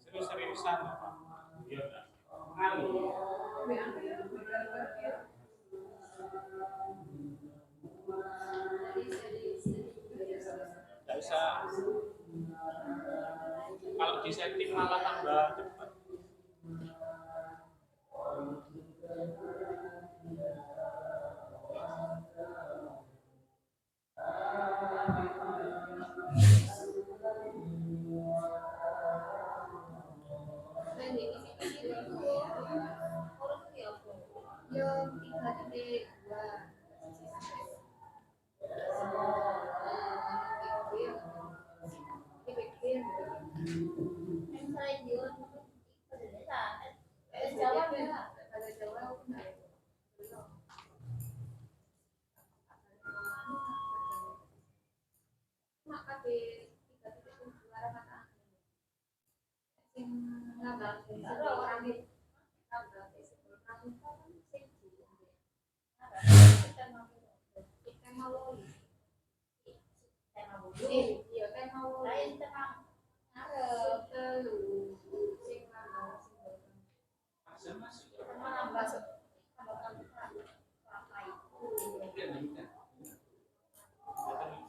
Serius-seriusan apa? Iya udah. Kali. Nggak usah. Kalau di setting malah tambah cepat.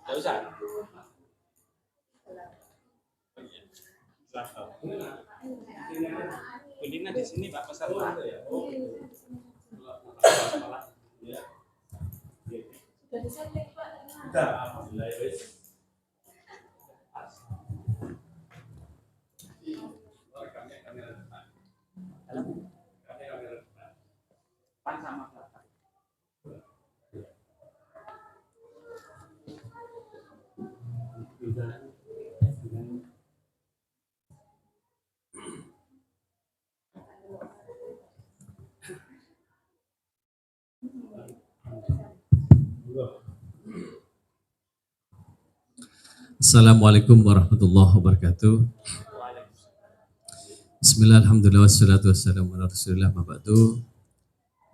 Nggak usah. Kulina di sini Pak peserta. Sudah, alhamdulillah ya wis. Pan sama belakang. Assalamualaikum warahmatullahi wabarakatuh. Bismillah, alhamdulillah, wassalatu wassalamu ala rasulillah, mabadu.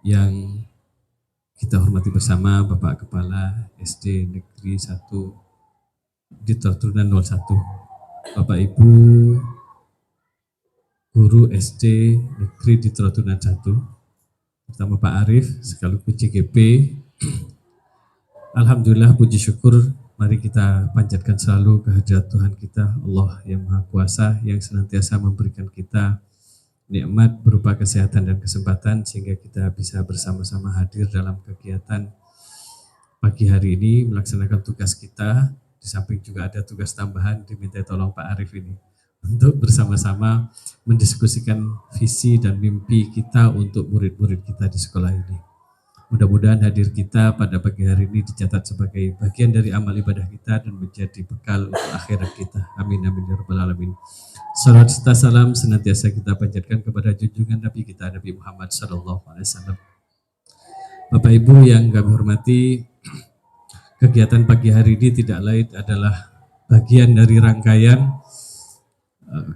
Yang kita hormati bersama Bapak Kepala SD Negeri 1 di Turunan 01, Bapak Ibu Guru SD Negeri di Turunan 1, pertama Pak Arif sekaligus CGP. Alhamdulillah, puji syukur, mari kita panjatkan selalu kehadirat Tuhan kita, Allah yang Maha Kuasa, yang senantiasa memberikan kita nikmat berupa kesehatan dan kesempatan sehingga kita bisa bersama-sama hadir dalam kegiatan pagi hari ini melaksanakan tugas kita. Di samping juga ada tugas tambahan diminta tolong Pak Arif ini untuk bersama-sama mendiskusikan visi dan mimpi kita untuk murid-murid kita di sekolah ini. Mudah-mudahan hadir kita pada pagi hari ini dicatat sebagai bagian dari amal ibadah kita dan menjadi bekal untuk akhirat kita. Amin amin ya rabbal alamin. Salawat serta salam senantiasa kita panjatkan kepada junjungan Nabi kita Nabi Muhammad SAW. Bapak Ibu yang kami hormati, kegiatan pagi hari ini tidak lain adalah bagian dari rangkaian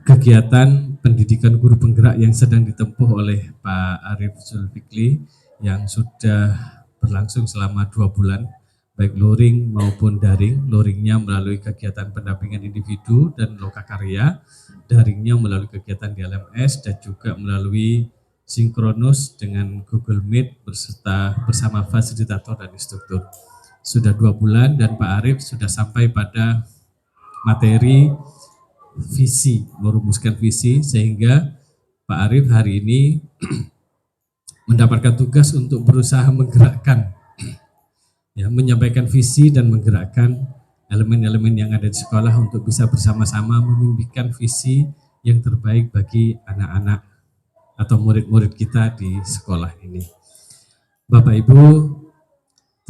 kegiatan pendidikan guru penggerak yang sedang ditempuh oleh Pak Arif Zulfikli yang sudah berlangsung selama 2 bulan, baik luring maupun daring. Luringnya melalui kegiatan pendampingan individu dan lokakarya, daringnya melalui kegiatan di LMS dan juga melalui sinkronus dengan Google Meet bersama fasilitator dan instruktur. Sudah 2 bulan dan Pak Arif sudah sampai pada materi visi, merumuskan visi, sehingga Pak Arif hari ini mendapatkan tugas untuk berusaha menggerakkan, ya, menyampaikan visi dan menggerakkan elemen-elemen yang ada di sekolah untuk bisa bersama-sama memimpikan visi yang terbaik bagi anak-anak atau murid-murid kita di sekolah ini. Bapak Ibu,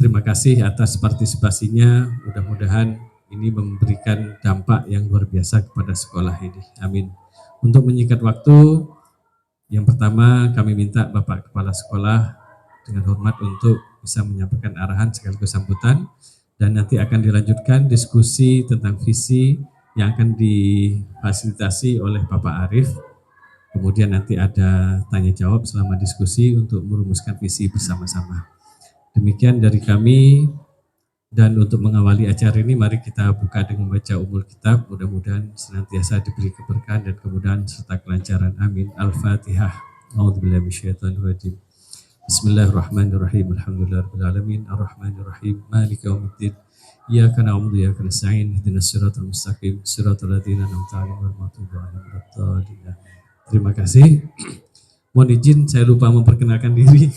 terima kasih atas partisipasinya. Mudah-mudahan ini memberikan dampak yang luar biasa kepada sekolah ini. Amin. Untuk menyingkat waktu, yang pertama kami minta Bapak Kepala Sekolah dengan hormat untuk bisa menyampaikan arahan sekaligus sambutan, dan nanti akan dilanjutkan diskusi tentang visi yang akan difasilitasi oleh Bapak Arif. Kemudian nanti ada tanya jawab selama diskusi untuk merumuskan visi bersama-sama. Demikian dari kami, dan untuk mengawali acara ini mari kita buka dengan membaca umul kitab. Mudah-mudahan senantiasa diberi keberkahan dan kemudahan serta kelancaran. Amin. Al-Fatihah. A'udzubillahi minasyaitonirrajim. Bismillahirrahmanirrahim. Alhamdulillahirabbil alamin. Arrahmanirrahim. Maliki yaumiddin. Iyyaka na'budu wa iyyaka nasta'in. Ihdinas siratal mustaqim. Siratal ladzina an'amta 'alaihim ghairil maghdubi 'alaihim waladdallin. Terima kasih. Mohon izin saya lupa memperkenalkan diri.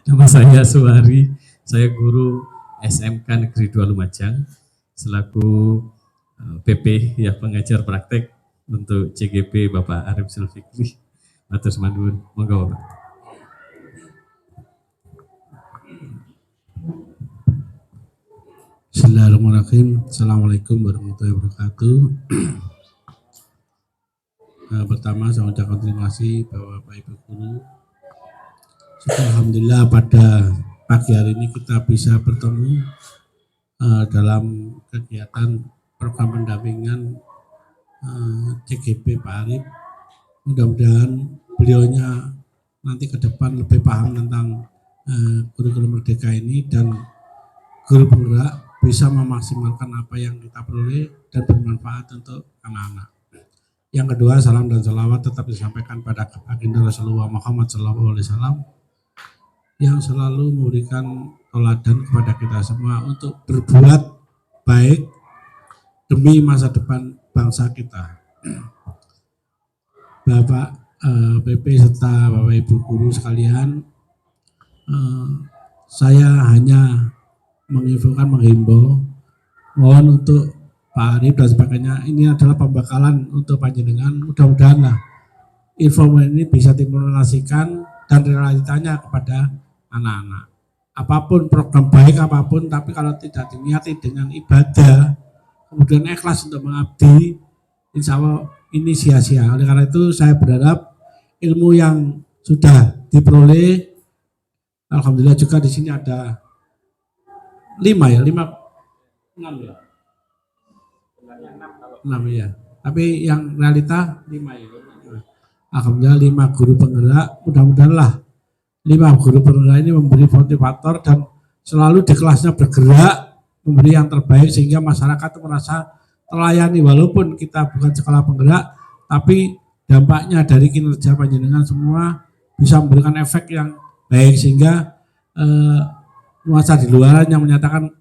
Nama saya Suwari. Saya guru SMK Negeri 2 Lumajang selaku PP ya pengajar praktek untuk CGP Bapak Arif Zulfikri. Matur nuwun, monggo Bapak. Bismillahirrahmanirrahim. Assalamualaikum warahmatullahi wabarakatuh. Pertama saya ucapkan terima kasih Bapak Ibu Guru. Alhamdulillah pada pagi hari ini kita bisa bertemu dalam kegiatan program pendampingan CGP Pak Arif. Mudah-mudahan beliaunya nanti ke depan lebih paham tentang kurikulum merdeka ini dan guru penggerak bisa memaksimalkan apa yang kita peroleh dan bermanfaat untuk anak-anak. Yang kedua, salam dan salawat tetap disampaikan pada baginda Rasulullah Muhammad SAW yang selalu memberikan teladan kepada kita semua untuk berbuat baik demi masa depan bangsa kita. Bapak PP serta Bapak Ibu Guru sekalian, saya hanya menghimbau mohon untuk Pak Arif dan sebagainya, ini adalah pembekalan untuk panjenengan. Mudah-mudahan lah informasi ini bisa diimplementasikan dan realitanya kepada anak-anak. Apapun program baik apapun, tapi kalau tidak diniati dengan ibadah, kemudian ikhlas untuk mengabdi, insya Allah ini sia-sia. Oleh karena itu saya berharap ilmu yang sudah diperoleh, alhamdulillah juga di sini ada 6 ya. 6 ya. Tapi yang realita 5 ya. Alhamdulillah 5 guru penggerak, mudah-mudahan lah 5 guru penggerak ini memberi motivator dan selalu di kelasnya bergerak, memberi yang terbaik sehingga masyarakat merasa terlayani walaupun kita bukan sekolah penggerak, tapi dampaknya dari kinerja panjenengan semua bisa memberikan efek yang baik sehingga nuansa di luaran yang menyatakan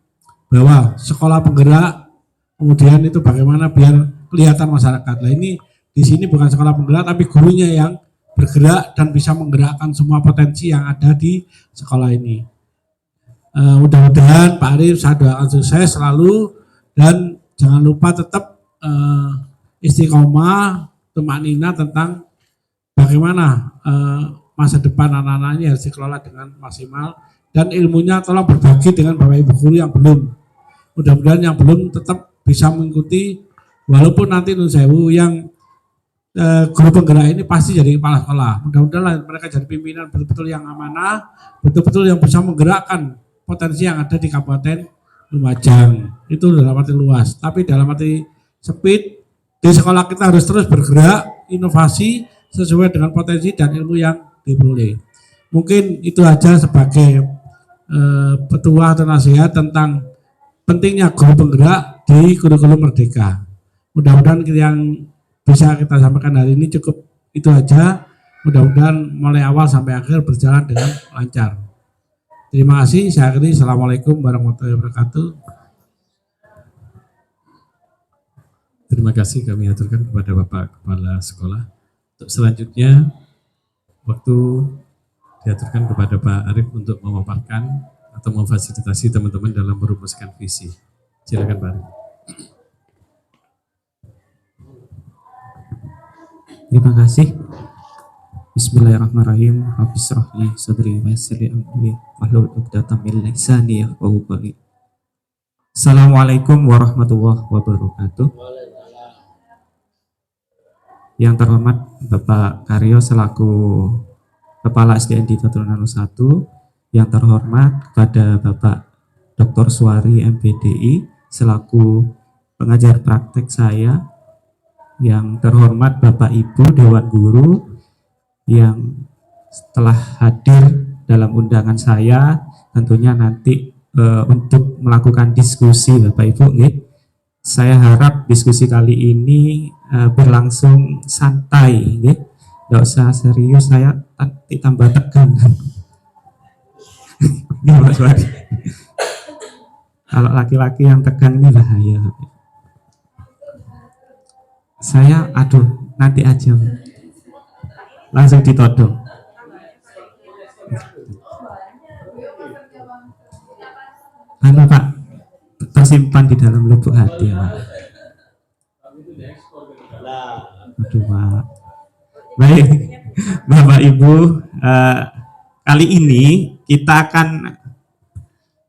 bahwa sekolah penggerak kemudian itu bagaimana biar kelihatan masyarakat. Nah ini di sini bukan sekolah penggerak tapi gurunya yang bergerak dan bisa menggerakkan semua potensi yang ada di sekolah ini. Mudah-mudahan Pak Arif saya doakan sukses selalu dan jangan lupa tetap istiqomah, tumanina tentang bagaimana masa depan anak-anak ini harus dikelola dengan maksimal dan ilmunya tolong berbagi dengan Bapak Ibu Guru yang belum. Mudah-mudahan yang belum tetap bisa mengikuti walaupun nanti nun sewu yang guru penggerak ini pasti jadi kepala sekolah. Mudah-mudahan mereka jadi pimpinan betul-betul yang amanah, betul-betul yang bisa menggerakkan potensi yang ada di Kabupaten Lumajang. Itu dalam arti luas. Tapi dalam arti sempit, di sekolah kita harus terus bergerak, inovasi sesuai dengan potensi dan ilmu yang diperoleh. Mungkin itu aja sebagai petua atau nasihat tentang pentingnya guru penggerak di kurikulum merdeka. Mudah-mudahan yang bisa kita sampaikan hari ini cukup itu aja. Mudah-mudahan mulai awal sampai akhir berjalan dengan lancar. Terima kasih. Saya akhiri. Assalamualaikum warahmatullahi wabarakatuh. Terima kasih kami aturkan kepada Bapak Kepala Sekolah. Untuk selanjutnya waktu diaturkan kepada Pak Arif untuk memaparkan atau memfasilitasi teman-teman dalam merumuskan visi. Silakan Pak Arif. Terima kasih. Bismillahirrahmanirrahim. Hafiz rahli sadri wa yassir li amri wahlul 'uqdatam min lisani yafqahu qawli. Assalamualaikum warahmatullahi wabarakatuh. Yang terhormat Bapak Karyo selaku Kepala SDN di Turunan 1, yang terhormat kepada Bapak Dr. Suwari MPDI selaku pengajar praktek saya, yang terhormat Bapak Ibu Dewan Guru yang telah hadir dalam undangan saya, tentunya nanti untuk melakukan diskusi Bapak Ibu. Saya harap diskusi kali ini berlangsung santai, nggak usah serius, saya nanti tambah tegang. Mas Wadi, kalau laki-laki yang tegang ini bahaya. Saya nanti aja langsung ditodong. Pak, tersimpan di dalam lubuk hati ya, Pak. Aduh, Pak. Baik, Bapak Ibu, kali ini kita akan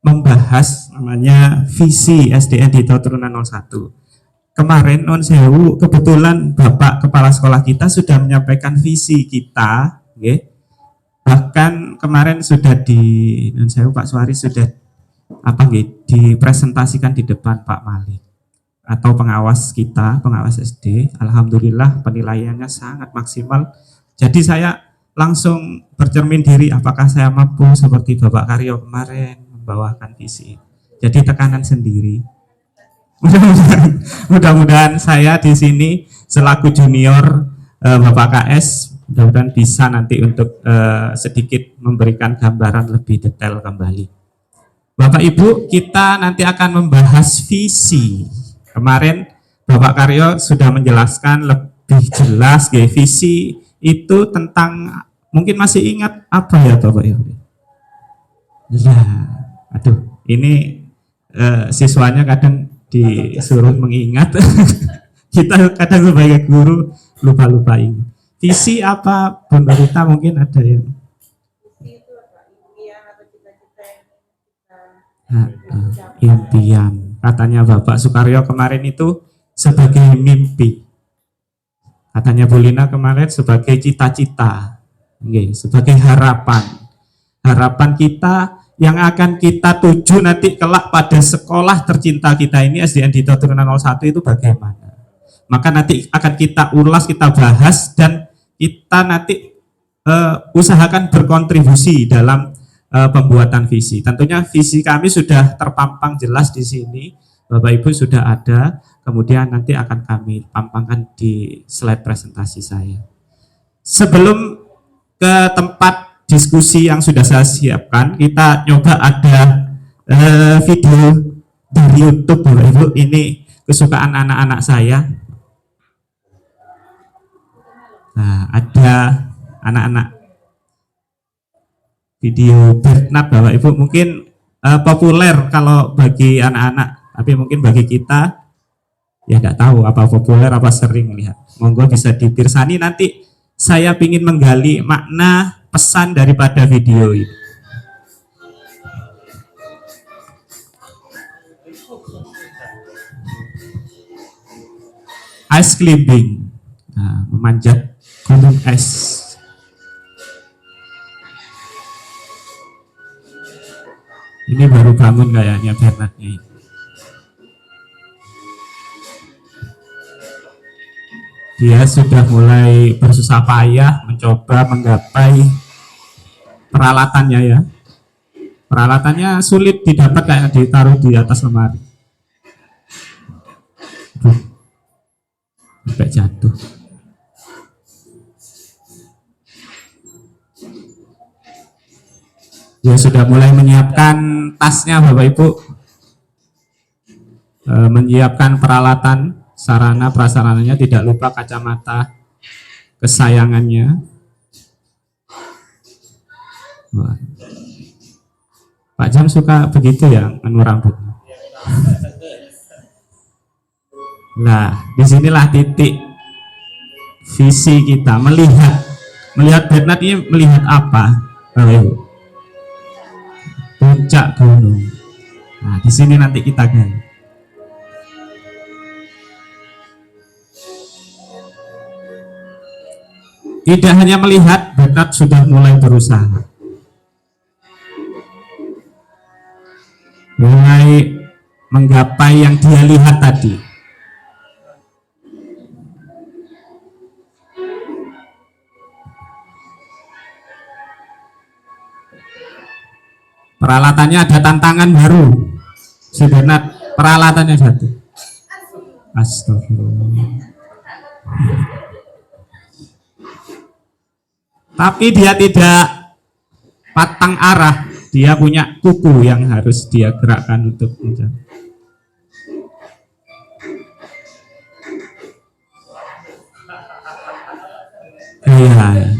membahas namanya visi SDN di Turunan 01. Kemarin non sewu kebetulan Bapak Kepala Sekolah kita sudah menyampaikan visi kita, bahkan kemarin sudah di non sewu Pak Suwari sudah dipresentasikan di depan Pak Malik atau pengawas kita, pengawas SD. Alhamdulillah penilaiannya sangat maksimal. Jadi saya langsung bercermin diri apakah saya mampu seperti Bapak Karyo kemarin membawakan visi. Jadi tekanan sendiri. Mudah-mudahan saya di sini selaku junior Bapak KS mudah-mudahan bisa nanti untuk sedikit memberikan gambaran lebih detail kembali. Bapak Ibu, kita nanti akan membahas visi. Kemarin Bapak Karyo sudah menjelaskan lebih jelas, visi itu tentang, mungkin masih ingat apa ya Bapak Ibu? Ya, ini siswanya kadang disuruh mengingat, kita kadang sebagai guru lupa-lupa ingat. Visi apa, Bunda Rita mungkin ada yang? Impian, katanya Bapak Sukaryo kemarin itu sebagai mimpi, katanya Bu Lina kemarin sebagai cita-cita, sebagai harapan kita yang akan kita tuju nanti kelak pada sekolah tercinta kita ini SDN di Turunan 01 itu bagaimana. Maka nanti akan kita ulas, kita bahas, dan kita nanti usahakan berkontribusi dalam pembuatan visi. Tentunya visi kami sudah terpampang jelas di sini, Bapak Ibu sudah ada, kemudian nanti akan kami pampangkan di slide presentasi saya. Sebelum ke tempat diskusi yang sudah saya siapkan, kita coba ada video dari YouTube Bapak Ibu, ini kesukaan anak-anak saya. Nah, ada anak-anak video Bernard Bapak Ibu, mungkin populer kalau bagi anak-anak, tapi mungkin bagi kita ya nggak tahu apa populer apa sering lihat. Monggo bisa dipirsani, nanti saya ingin menggali makna pesan daripada video ini. Ice climbing, memanjat gunung es. Ini baru bangun kayaknya Bernardnya ini. Dia sudah mulai bersusah payah mencoba menggapai peralatannya ya. Peralatannya sulit didapat, kayak ditaruh di atas lemari. Sampai jatuh. Dia sudah mulai menyiapkan tasnya Bapak Ibu, menyiapkan peralatan, sarana prasarananya, tidak lupa kacamata kesayangannya. Wah. Pak Jam suka begitu ya, anu rambut. Nah, disinilah titik visi kita, melihat Bernard ini melihat apa, Bapak Ibu? Puncak gunung. Nah, di sini nanti kita gali. Tidak hanya melihat, Bernard sudah mulai berusaha. Mulai menggapai yang dia lihat tadi. Peralatannya ada tantangan baru. Si Bernard, peralatannya satu. Astagfirullah. Tapi dia tidak patang arah. Dia punya kuku yang harus dia gerakkan untuk menjaga. Iya.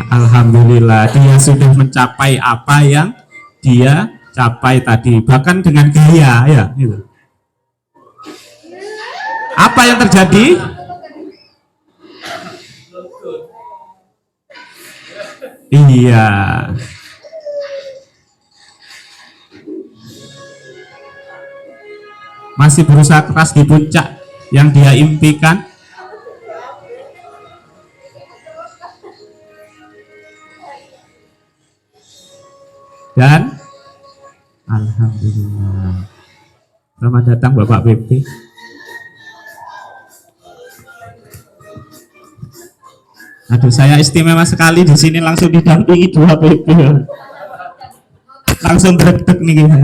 Alhamdulillah dia sudah mencapai apa yang dia capai tadi, bahkan dengan gaya ya gitu. Apa yang terjadi? Iya. Masih berusaha keras di puncak yang dia impikan. Dan alhamdulillah. Selamat datang Bapak PP. Aduh, saya istimewa sekali di sini, langsung didampingi dua PP. Langsung berdek nih kita.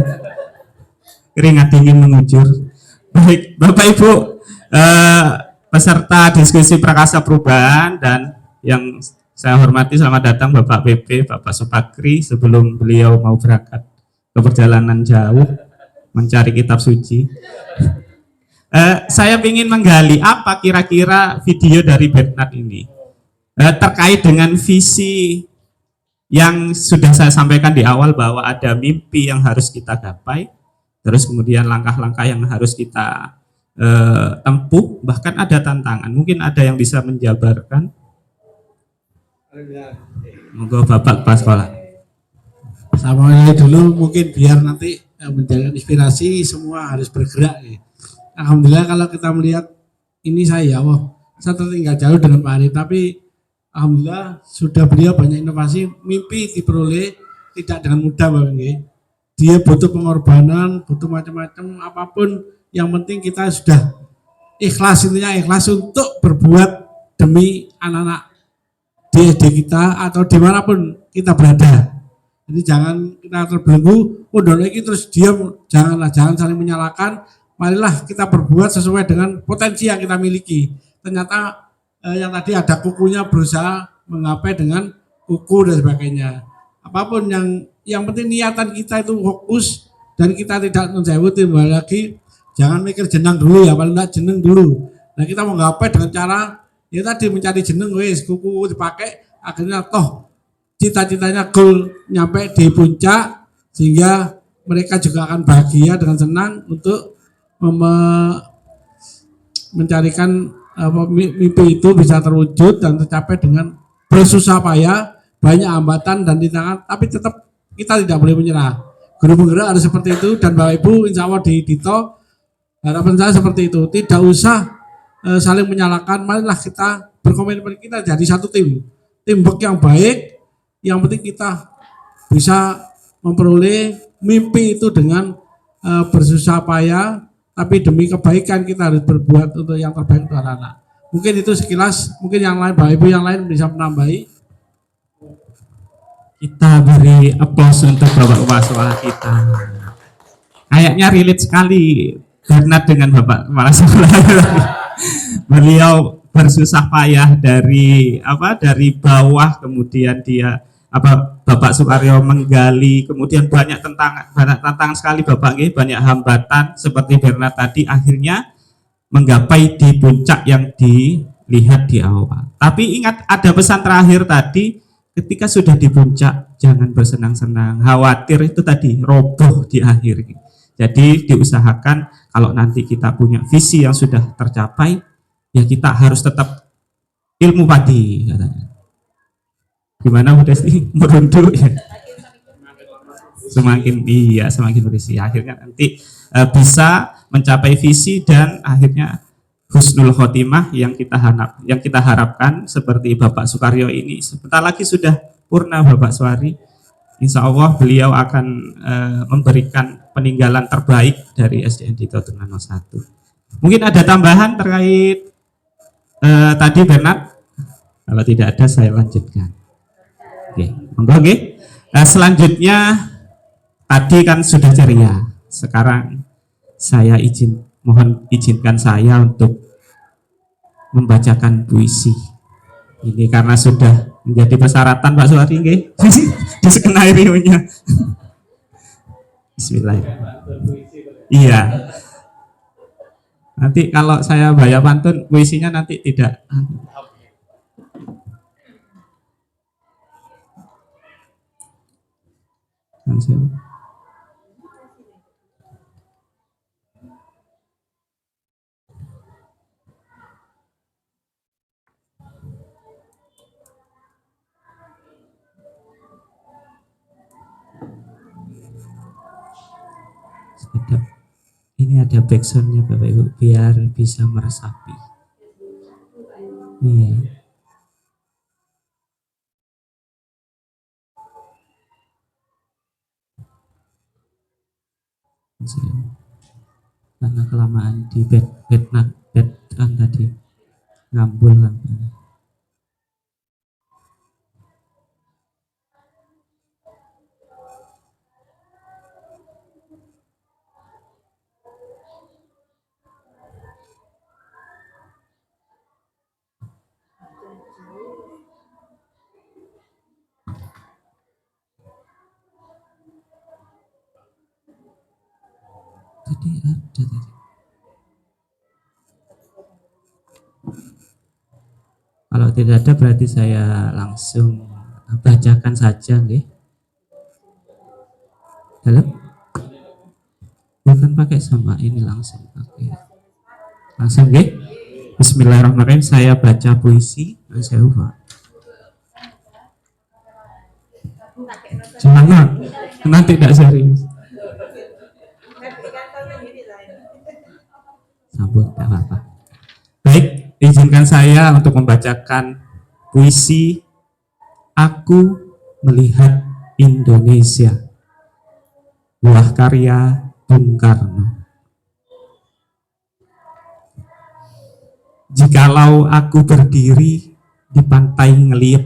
Keringat dingin mengucur. Baik, Bapak Ibu, peserta diskusi Prakasa Perubahan dan yang saya hormati, selamat datang Bapak PP, Bapak Supakri, sebelum beliau mau berangkat ke perjalanan jauh mencari kitab suci. Saya ingin menggali apa kira-kira video dari Bernard ini terkait dengan visi yang sudah saya sampaikan di awal, bahwa ada mimpi yang harus kita gapai, terus kemudian langkah-langkah yang harus kita tempuh, bahkan ada tantangan. Mungkin ada yang bisa menjabarkan. Monggo Bapak Kepala Sekolah. Sama dulu mungkin biar nanti menjadi inspirasi, semua harus bergerak ya. Alhamdulillah kalau kita melihat ini saya tertinggal jauh dengan Pak Ari, tapi alhamdulillah sudah beliau banyak inovasi. Mimpi diperoleh tidak dengan mudah Bapak ya. Dia butuh pengorbanan, butuh macam-macam, apapun, yang penting kita sudah ikhlas, intinya ikhlas untuk berbuat demi anak-anak di SD kita atau dimanapun kita berada. Jadi jangan kita terbelenggu, lagi terus diam, jangan saling menyalahkan. Marilah kita berbuat sesuai dengan potensi yang kita miliki. Ternyata yang tadi ada kukunya berusaha menggapai dengan kuku dan sebagainya. Apapun yang penting niatan kita itu fokus dan kita tidak menjauhi, lagi jangan mikir jenang dulu ya, paling enggak jeneng dulu. Nah kita mau menggapai dengan cara ya tadi mencari jeneng, kuku dipakai, akhirnya toh cita-citanya goal nyampe di puncak, sehingga mereka juga akan bahagia dengan senang untuk mencarikan mimpi itu bisa terwujud dan tercapai dengan bersusah payah, banyak hambatan dan rintangan, tapi tetap kita tidak boleh menyerah. Guru penggerak harus seperti itu, dan Bapak Ibu insya Allah di Dito harapan saya seperti itu, tidak usah saling menyalahkan. Marilah kita berkomitmen, kita jadi satu tim, teamwork yang baik. Yang penting kita bisa memperoleh mimpi itu dengan bersusah payah, tapi demi kebaikan kita harus berbuat untuk yang terbaik untuk anak-anak. Mungkin itu sekilas, mungkin yang lain, Bapak Ibu yang lain bisa menambahi. Kita beri aplaus untuk Bapak Kepala Sekolah kita. Kayaknya relate sekali Bernard dengan Bapak Kepala Sekolah. Beliau bersusah payah dari bawah, kemudian dia Bapak Sukaryo menggali, kemudian banyak tantangan sekali Bapak, banyak hambatan seperti Bernard tadi, akhirnya menggapai di puncak yang dilihat di awal. Tapi ingat, ada pesan terakhir tadi, ketika sudah di puncak jangan bersenang-senang, khawatir itu tadi roboh di akhir. Jadi diusahakan kalau nanti kita punya visi yang sudah tercapai, ya kita harus tetap ilmu padi katanya. Gimana Bu Desti? Merunduk ya. Semakin berisi. Akhirnya nanti bisa mencapai visi dan akhirnya husnul khotimah yang kita harapkan seperti Bapak Sukaryo ini. Sebentar lagi sudah purna Bapak Suwari. Insya Allah beliau akan memberikan peninggalan terbaik dari SDN di Keturunan 01. Mungkin ada tambahan terkait tadi Bernard? Kalau tidak ada saya lanjutkan. Oke, monggo nggih. Selanjutnya tadi kan sudah ceria. Sekarang saya mohon izinkan saya untuk membacakan puisi. Ini karena sudah menjadi persyaratan Pak Suwari nggih. Di skenario-nya. Bismillahirrahmanirrahim. Iya. Nanti kalau saya bayar pantun puisinya nanti tidak ini ada backsoundnya Bapak Ibu biar bisa meresapi. Iya. Karena kelamaan di bed kan tadi ngambul kan. Tadi ada tadi. Kalau tidak ada berarti saya langsung bacakan saja nggih. Dalam bukan pakai sama ini langsung pakai. Langsung nggih. Bismillahirrahmanirrahim, saya baca puisi. Saya lupa. Jangan, nanti tidak serius. Sambut, tidak apa-apa. Baik, izinkan saya untuk membacakan puisi Aku Melihat Indonesia, buah karya Bung Karno. Jikalau aku berdiri di pantai ngeliat,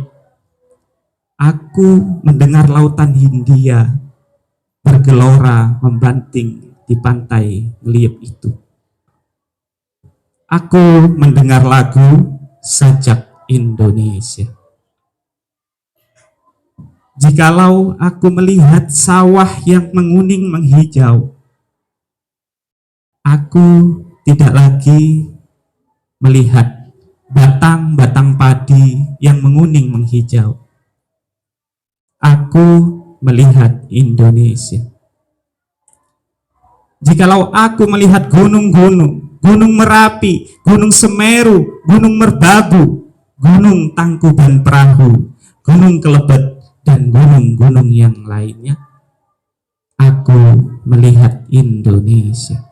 aku mendengar lautan Hindia bergelora membanting di pantai ngeliat itu. Aku mendengar lagu Sajak Indonesia. Jikalau aku melihat sawah yang menguning menghijau, aku tidak lagi melihat batang-batang padi yang menguning menghijau. Aku melihat Indonesia. Jikalau aku melihat gunung-gunung, Gunung Merapi, Gunung Semeru, Gunung Merbabu, Gunung Tangkuban Perahu, Gunung Kelebet, dan gunung-gunung yang lainnya, aku melihat Indonesia.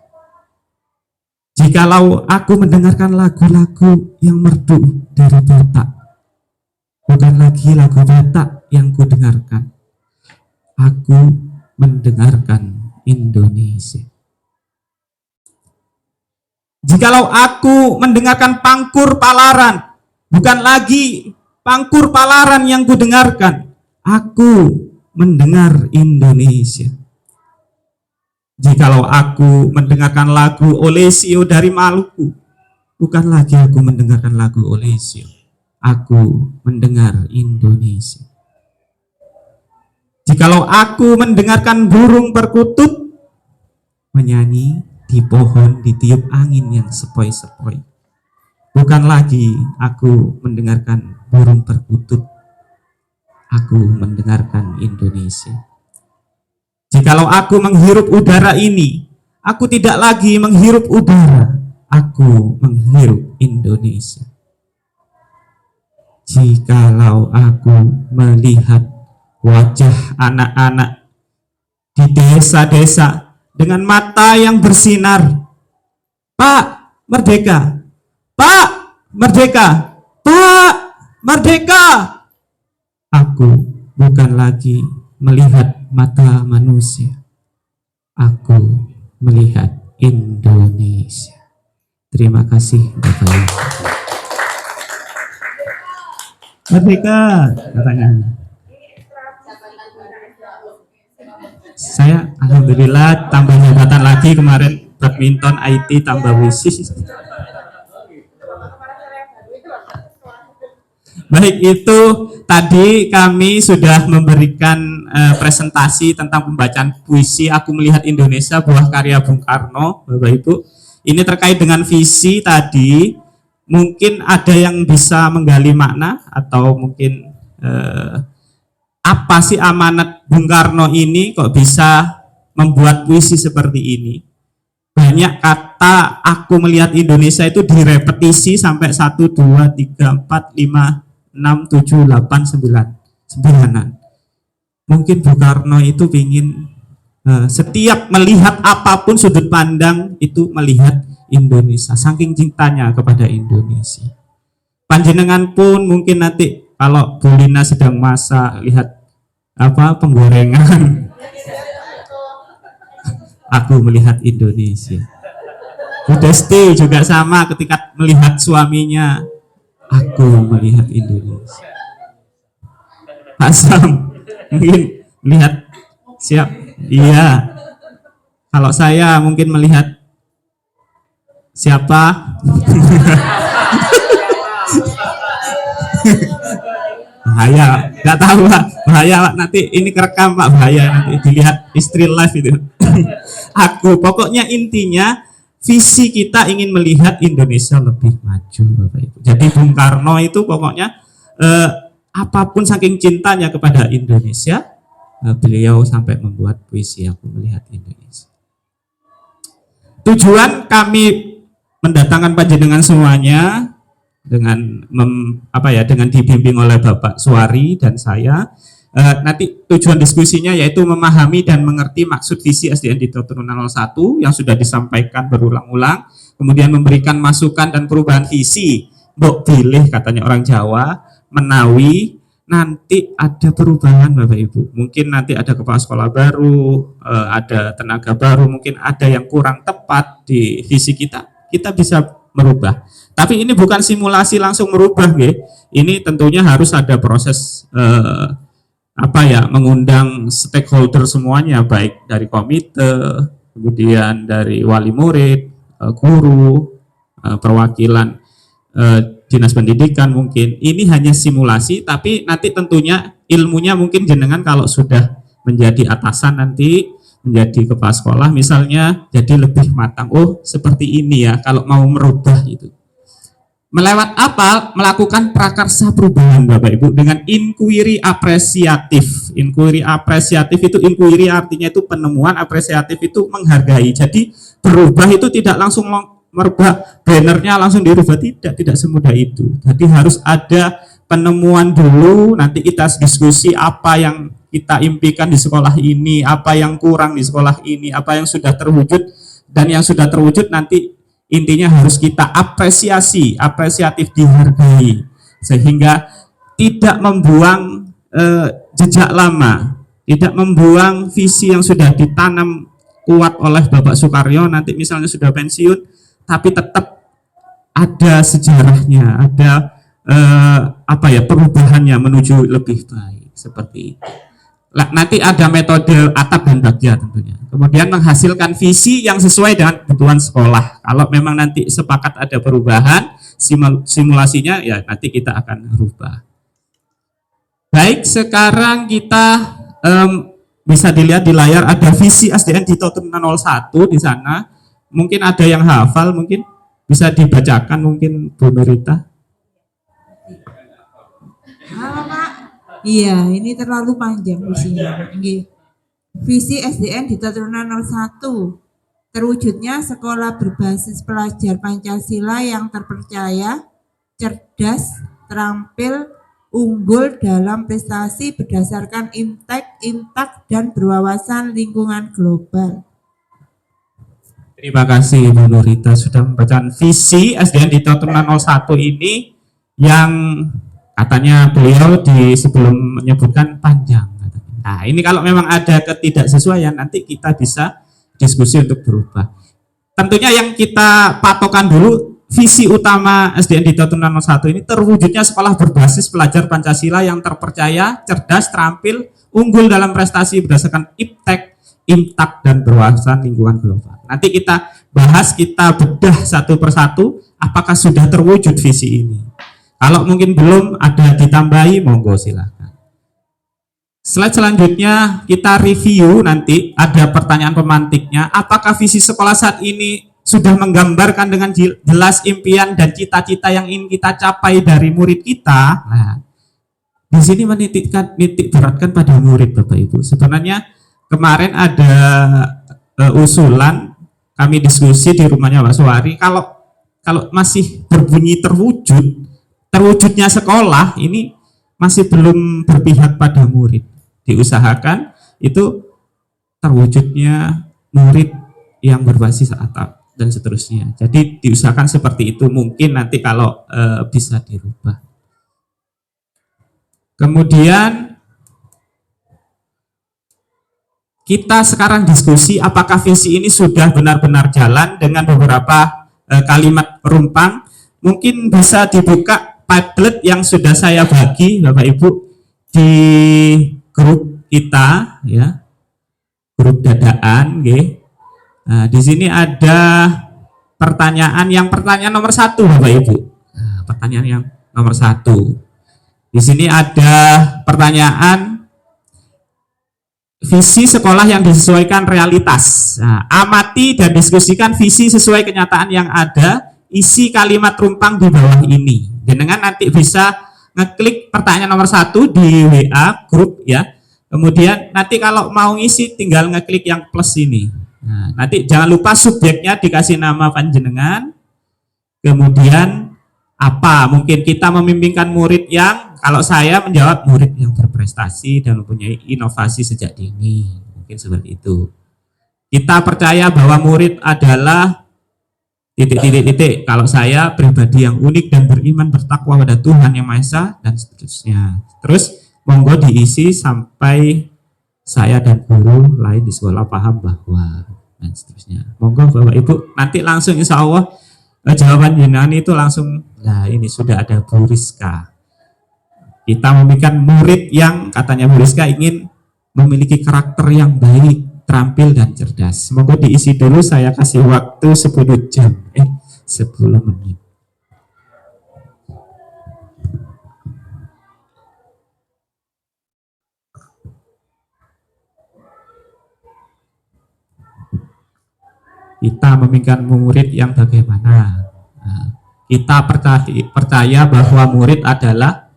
Jikalau aku mendengarkan lagu-lagu yang merdu dari Batak, bukan lagi lagu Batak yang kudengarkan, aku mendengarkan Indonesia. Jikalau aku mendengarkan Pangkur Palaran, bukan lagi Pangkur Palaran yang kudengarkan, aku mendengar Indonesia. Jikalau aku mendengarkan lagu Olesio dari Maluku, bukan lagi aku mendengarkan lagu Olesio, aku mendengar Indonesia. Jikalau aku mendengarkan burung perkutut menyanyi di pohon ditiup angin yang sepoi-sepoi, bukan lagi aku mendengarkan burung perkutut, aku mendengarkan Indonesia. Jikalau aku menghirup udara ini, aku tidak lagi menghirup udara, aku menghirup Indonesia. Jikalau aku melihat wajah anak-anak di desa-desa dengan mata yang bersinar, Pak, merdeka! Pak, merdeka! Pak, merdeka! Aku bukan lagi melihat mata manusia. Aku melihat Indonesia. Terima kasih Bapak Ibu. Merdeka, katanya. Saya alhamdulillah tambah jabatan lagi kemarin, badminton, IT, tambah WISI. Baik, itu tadi kami sudah memberikan presentasi tentang pembacaan puisi Aku Melihat Indonesia, buah karya Bung Karno, Bapak Ibu. Ini terkait dengan visi tadi. Mungkin ada yang bisa menggali makna atau mungkin apa sih amanat Bung Karno ini kok bisa membuat puisi seperti ini. Banyak kata Aku Melihat Indonesia itu direpetisi sampai 1, 2, 3, 4, 5, 6, 7, 8, 9 Mungkin Bung Karno itu ingin setiap melihat apapun sudut pandang itu melihat Indonesia, saking cintanya kepada Indonesia. Panjenengan pun mungkin nanti kalau Bu Lina sedang masak, lihat apa penggorengan, aku melihat Indonesia. Bu Desti juga sama ketika melihat suaminya, aku melihat Indonesia. Pak Sam mungkin melihat siap, iya. Kalau saya mungkin melihat siapa? Bahaya, nggak tahu Pak, bahaya Pak, nanti ini kerekam Pak, bahaya nanti dilihat istri live itu. Aku, pokoknya intinya visi kita ingin melihat Indonesia lebih maju Bapak Ibu. Jadi Bung Karno itu pokoknya apapun saking cintanya kepada Indonesia, beliau sampai membuat puisi Aku Melihat Indonesia. Tujuan kami mendatangkan panjenengan semuanya dengan dengan dibimbing oleh Bapak Suwari dan saya. Nanti tujuan diskusinya yaitu memahami dan mengerti maksud visi SDN Dito Turunan 01 yang sudah disampaikan berulang-ulang, kemudian memberikan masukan dan perubahan visi. Mbok pilih katanya orang Jawa, menawi nanti ada perubahan Bapak Ibu. Mungkin nanti ada kepala sekolah baru, ada tenaga baru, mungkin ada yang kurang tepat di visi kita bisa merubah. Tapi ini bukan simulasi langsung merubah, ini tentunya harus ada proses mengundang stakeholder semuanya, baik dari komite, kemudian dari wali murid, guru, perwakilan dinas pendidikan. Mungkin ini hanya simulasi, tapi nanti tentunya ilmunya mungkin jenengan kalau sudah menjadi atasan nanti, menjadi kepala sekolah misalnya, jadi lebih matang. Oh seperti ini ya kalau mau merubah itu. Melewat apa? Melakukan prakarsa perubahan Bapak Ibu dengan inquiry apresiatif. Inquiry apresiatif itu, inquiry artinya itu penemuan, apresiatif itu menghargai. Jadi berubah itu tidak langsung merubah bannernya langsung dirubah, tidak semudah itu. Jadi harus ada penemuan dulu, nanti kita diskusi apa yang kita impikan di sekolah ini, apa yang kurang di sekolah ini, apa yang sudah terwujud, dan yang sudah terwujud nanti intinya harus kita apresiasi, apresiatif, dihargai, sehingga tidak membuang jejak lama, tidak membuang visi yang sudah ditanam kuat oleh Bapak Soekarno, nanti misalnya sudah pensiun, tapi tetap ada sejarahnya, ada perubahannya menuju lebih baik, seperti itu. Nanti ada metode atap dan bagja tentunya. Kemudian menghasilkan visi yang sesuai dengan kebutuhan sekolah. Kalau memang nanti sepakat ada perubahan, simulasinya ya nanti kita akan rubah. Baik, sekarang kita bisa dilihat di layar ada visi SDN Dito Turunan 01 di sana. Mungkin ada yang hafal, mungkin bisa dibacakan mungkin Bu Nurita. Halo Kak. Iya, ini terlalu panjang visinya. Visi SDN Dito Turunan 01, terwujudnya sekolah berbasis pelajar Pancasila yang terpercaya, cerdas, terampil, unggul dalam prestasi berdasarkan impact, dan berwawasan lingkungan global. Terima kasih Bu Nurita sudah membacakan visi SDN di Turunan 01 ini yang katanya beliau di sebelum menyebutkan panjang. Nah, ini kalau memang ada ketidaksesuaian nanti kita bisa diskusi untuk berubah. Tentunya yang kita patokan dulu visi utama SDN di Turunan 01 ini terwujudnya sekolah berbasis pelajar Pancasila yang terpercaya, cerdas, terampil, unggul dalam prestasi berdasarkan impact, dan berwawasan lingkungan global. Nanti kita bahas, kita bedah satu persatu apakah sudah terwujud visi ini. Kalau mungkin belum, ada ditambahi, monggo silakan. Slide selanjutnya kita review, nanti ada pertanyaan pemantiknya. Apakah visi sekolah saat ini sudah menggambarkan dengan jelas impian dan cita-cita yang ingin kita capai dari murid kita? Nah, di sini nitik beratkan pada murid Bapak Ibu. Sebenarnya kemarin ada usulan, kami diskusi di rumahnya Pak Suwari, kalau masih berbunyi terwujudnya sekolah ini masih belum berpihak pada murid. Diusahakan itu terwujudnya murid yang berbasis atap dan seterusnya. Jadi diusahakan seperti itu, mungkin nanti kalau bisa dirubah. Kemudian kita sekarang diskusi apakah visi ini sudah benar-benar jalan dengan beberapa kalimat rumpang. Mungkin bisa dibuka Padlet yang sudah saya bagi Bapak Ibu di grup kita, ya, grup dadaan. Nah, di sini ada pertanyaan nomor 1 Bapak Ibu. Nah, pertanyaan yang nomor 1. Di sini ada pertanyaan visi sekolah yang disesuaikan realitas. Nah, amati dan diskusikan visi sesuai kenyataan yang ada. Isi kalimat rumpang di bawah ini. Dengan nanti bisa ngeklik pertanyaan nomor 1 di WA grup, ya. Kemudian nanti kalau mau ngisi tinggal ngeklik yang plus ini. Nah, nanti jangan lupa subjeknya dikasih nama panjenengan. Kemudian apa? Mungkin kita membimbingkan murid yang, kalau saya menjawab murid yang berprestasi dan mempunyai inovasi sejak dini. Mungkin seperti itu. Kita percaya bahwa murid adalah titik. Kalau saya pribadi yang unik dan beriman bertakwa pada Tuhan Yang Maha Esa dan seterusnya. Terus monggo diisi sampai saya dan guru lain di sekolah paham bahwa dan seterusnya. Monggo Bapak Ibu, nanti langsung insya Allah jawaban jenengan itu langsung. Nah, ini sudah ada Bu Rizka. Kita memikirkan murid yang katanya Bu Rizka ingin memiliki karakter yang baik, terampil dan cerdas. Semoga diisi dulu, saya kasih waktu 10 jam. 10 menit. Kita memikirkan murid yang bagaimana. Nah, kita percaya bahwa murid adalah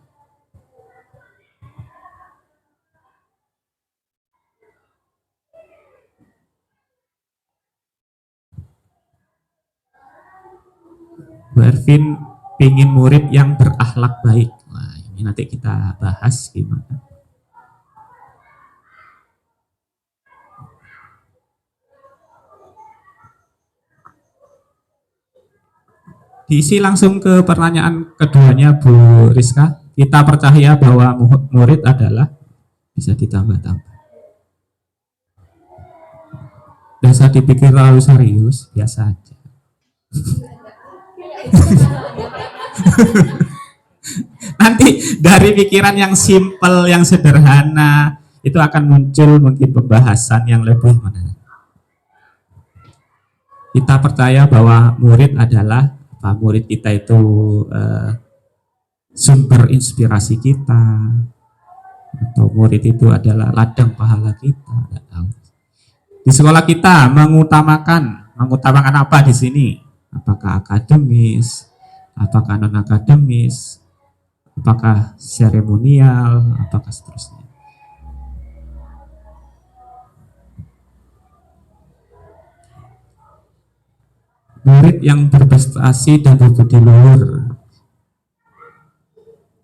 Bu Ervin ingin murid yang berakhlak baik. Nah, ini nanti kita bahas gimana. Diisi langsung ke pertanyaan keduanya Bu Rizka. Kita percaya bahwa murid adalah, bisa ditambah-tambah. Dasar dipikir terlalu serius, biasa aja. Nanti dari pikiran yang simpel, yang sederhana, itu akan muncul mungkin pembahasan yang lebih menarik. Kita percaya bahwa murid adalah murid kita itu sumber inspirasi kita, atau murid itu adalah ladang pahala kita. Di sekolah kita mengutamakan apa di sini? Apakah akademis, apakah non akademis, apakah seremonial, apakah seterusnya. Murid yang berprestasi dan berbudi luhur.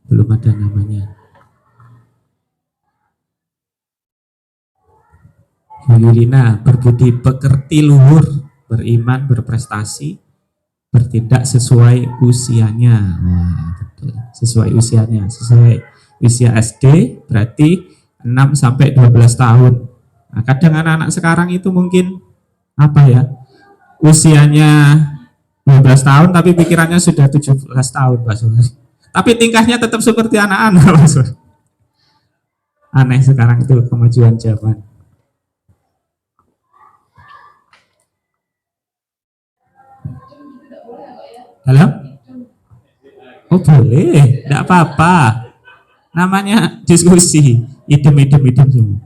belum ada namanya. Bu Yulina, berbudi pekerti luhur, beriman, berprestasi, bertindak sesuai usianya. Wah, betul. Sesuai usianya, sesuai usia SD berarti 6 sampai 12 tahun. Nah, kadang anak-anak sekarang itu mungkin apa ya? Usianya 12 tahun tapi pikirannya sudah 17 tahun, Pak Sohari. Tapi tingkahnya tetap seperti anak-anak, Pak Sohari. Aneh sekarang itu kemajuan zaman. Halo? Oh boleh, tidak apa-apa. Namanya diskusi, idem semua.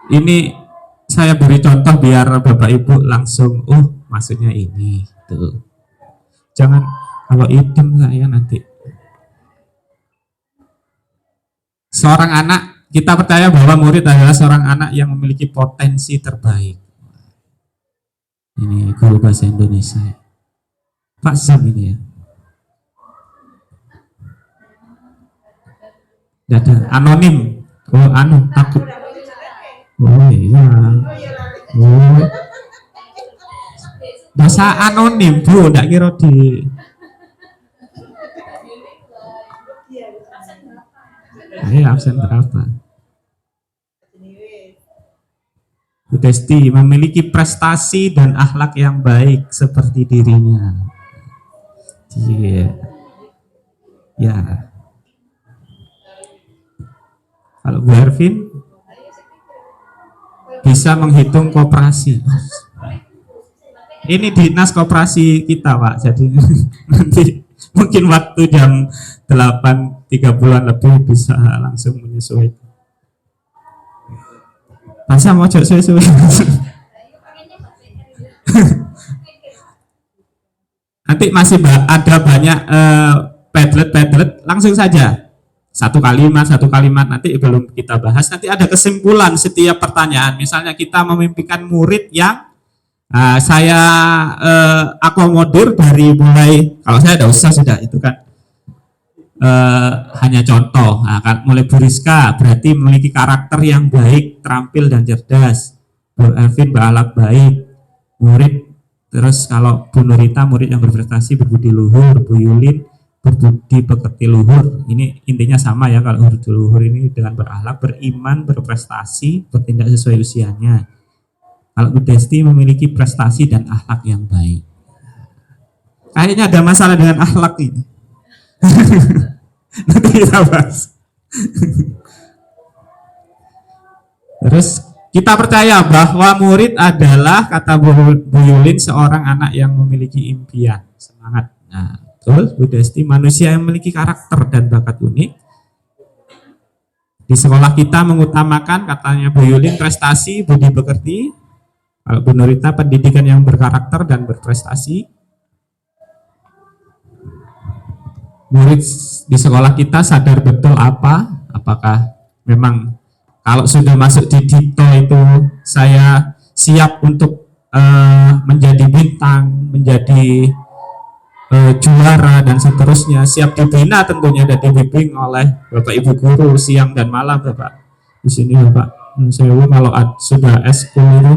Ini saya beri contoh biar Bapak Ibu langsung, oh maksudnya ini, tuh. Jangan kalau idem saya nanti. Seorang anak, kita percaya bahwa murid adalah seorang anak yang memiliki potensi terbaik. Ini guru bahasa Indonesia. Pak Sam ini ya. Tidak ada anonim. Oh anu takut. Oh iya. Oh. Bahasa anonim Bu, tidak kira di. Ayo absen berapa? Bu Desti memiliki prestasi dan akhlak yang baik seperti dirinya. Iya. Ya. Kalau Bu Ervin bisa menghitung koperasi. Ini dinas koperasi kita, Pak. Jadi nanti mungkin waktu jam 8.30 lebih bisa langsung menyesuaikan. Masa mau sesuai. Nanti masih ada banyak padlet, langsung saja. Satu kalimat nanti belum kita bahas. Nanti ada kesimpulan setiap pertanyaan. Misalnya kita memimpikan murid yang saya akomodir dari mulai, kalau saya tidak usah sudah itu kan hanya contoh. Nah, kan, mulai Bu Rizka berarti memiliki karakter yang baik, terampil dan cerdas. Bu Elvin berakhlak baik, murid. Terus kalau Bu Nurita murid yang berprestasi, berbudi luhur. Bu Yulin berbudi pekerti luhur. Ini intinya sama ya, kalau berbudi luhur ini dengan berakhlak, beriman, berprestasi, bertindak sesuai usianya. Kalau Bu Desti memiliki prestasi dan akhlak yang baik. Kayaknya ada masalah dengan akhlak ini. Nanti kita bahas. Terus kita percaya bahwa murid adalah, kata Bu Yulin, seorang anak yang memiliki impian, semangat. Nah, betul Bu Desti, manusia yang memiliki karakter dan bakat unik. Di sekolah kita mengutamakan, katanya Bu Yulin, prestasi, budi pekerti. Kalau Bu Nurita, pendidikan yang berkarakter dan berprestasi. Murid di sekolah kita sadar betul apakah memang kalau sudah masuk di Dito itu saya siap untuk menjadi bintang, menjadi juara dan seterusnya, siap dibina tentunya dan dibimbing oleh Bapak Ibu guru siang dan malam, Bapak. Di sini Bapak saya kalau sudah eskul itu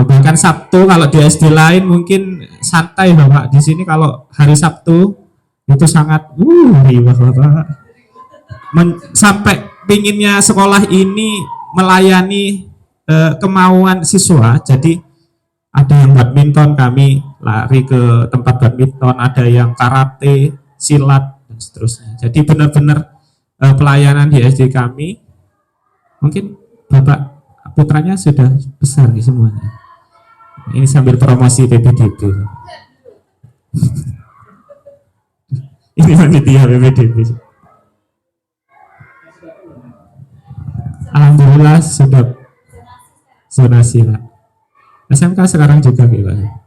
bahkan Sabtu, kalau di SD lain mungkin santai Bapak, di sini kalau hari Sabtu itu sangat riwah Bapak. Sampai pinginnya sekolah ini melayani kemauan siswa. Jadi ada yang badminton, kami lari ke tempat badminton, ada yang karate, silat dan seterusnya. Jadi benar-benar pelayanan di SD kami. Mungkin Bapak putranya sudah besar nih semuanya. Ini sambil promosi PPDB. Ini panitia PPDB. Alhamdulillah sudah zonasi Pak. SMK sekarang juga Pak.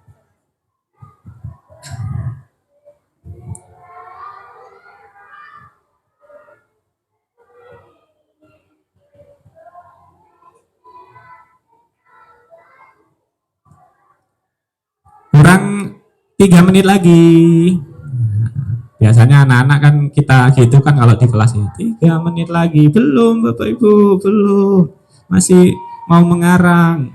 3 menit lagi. Biasanya anak-anak kan kita gitu kan kalau di kelas ya. 3 menit lagi. Belum Bapak Ibu, belum. Masih mau mengarang.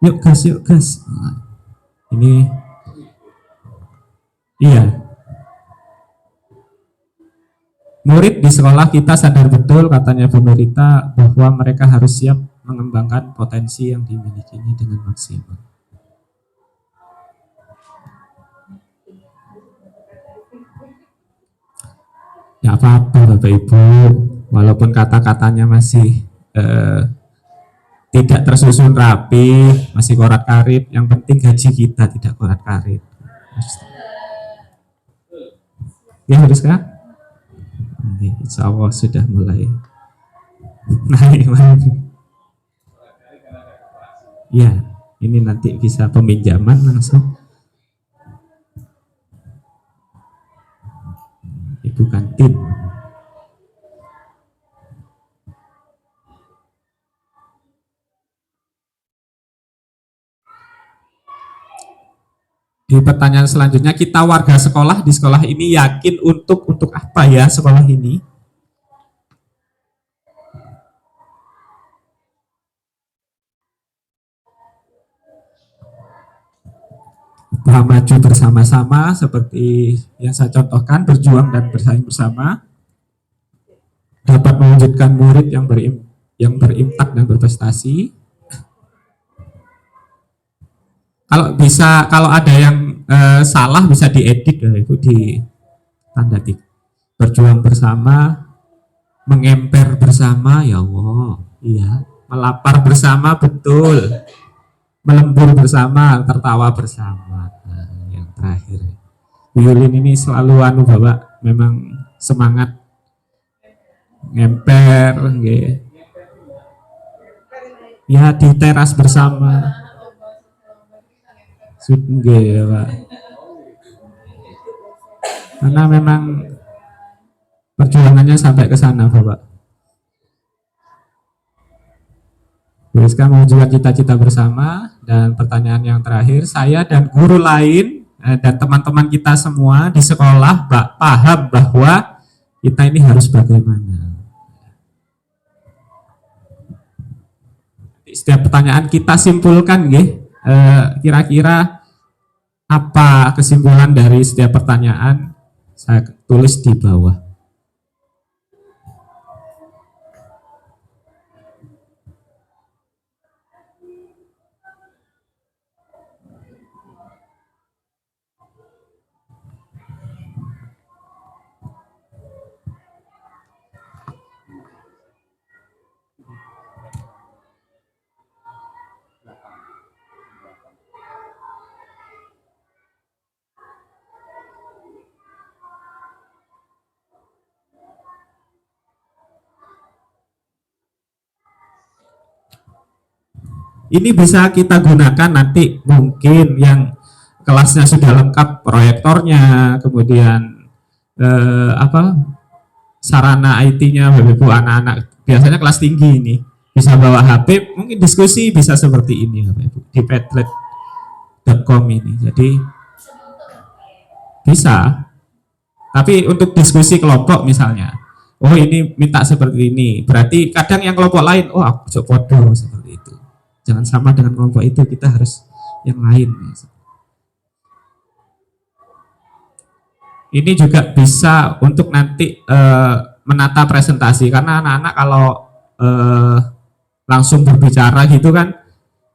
Yuk gas, yuk gas. Ini iya. Murid di sekolah kita sadar betul katanya Bu Nurita bahwa mereka harus siap mengembangkan potensi yang dimilikinya dengan maksimal. Ya apa-apa Bapak Ibu, walaupun kata-katanya masih tidak tersusun rapi, masih korat-karit, yang penting gaji kita tidak korat-karit. Ya harus kan? Insya Allah sudah mulai naik lagi. Ya, ini nanti bisa peminjaman langsung. Ibu kantin. Di pertanyaan selanjutnya, kita warga sekolah di sekolah ini yakin untuk apa ya sekolah ini? Maju bersama-sama seperti yang saya contohkan, berjuang dan bersaing bersama, dapat mewujudkan murid yang berimpak dan berprestasi. Kalau bisa, kalau ada yang salah bisa diedit ya, itu di tanda tik. Berjuang bersama, mengemper bersama, ya Allah, iya, melapar bersama, betul, melembur bersama, tertawa bersama. Nah, yang terakhir, Yulin ini selalu Bapak, memang semangat ngemper, ya di teras bersama. Ya, Pak. Karena memang perjuangannya sampai ke sana Bapak. Rizka mewujudkan cita-cita bersama. Dan pertanyaan yang terakhir, saya dan guru lain dan teman-teman kita semua di sekolah paham bahwa kita ini harus bagaimana. Setiap pertanyaan kita simpulkan, kira-kira apa kesimpulan dari setiap pertanyaan, saya tulis di bawah. Ini bisa kita gunakan nanti mungkin yang kelasnya sudah lengkap proyektornya, kemudian sarana IT-nya, Bapak Ibu anak-anak biasanya kelas tinggi ini bisa bawa HP, mungkin diskusi bisa seperti ini Bapak Ibu di padlet.com ini. Jadi bisa. Tapi untuk diskusi kelompok misalnya, oh ini minta seperti ini, berarti kadang yang kelompok lain, oh aku coba seperti itu. Jangan sama dengan kelompok itu, kita harus yang lain. Ini juga bisa untuk nanti menata presentasi, karena anak-anak kalau langsung berbicara gitu kan,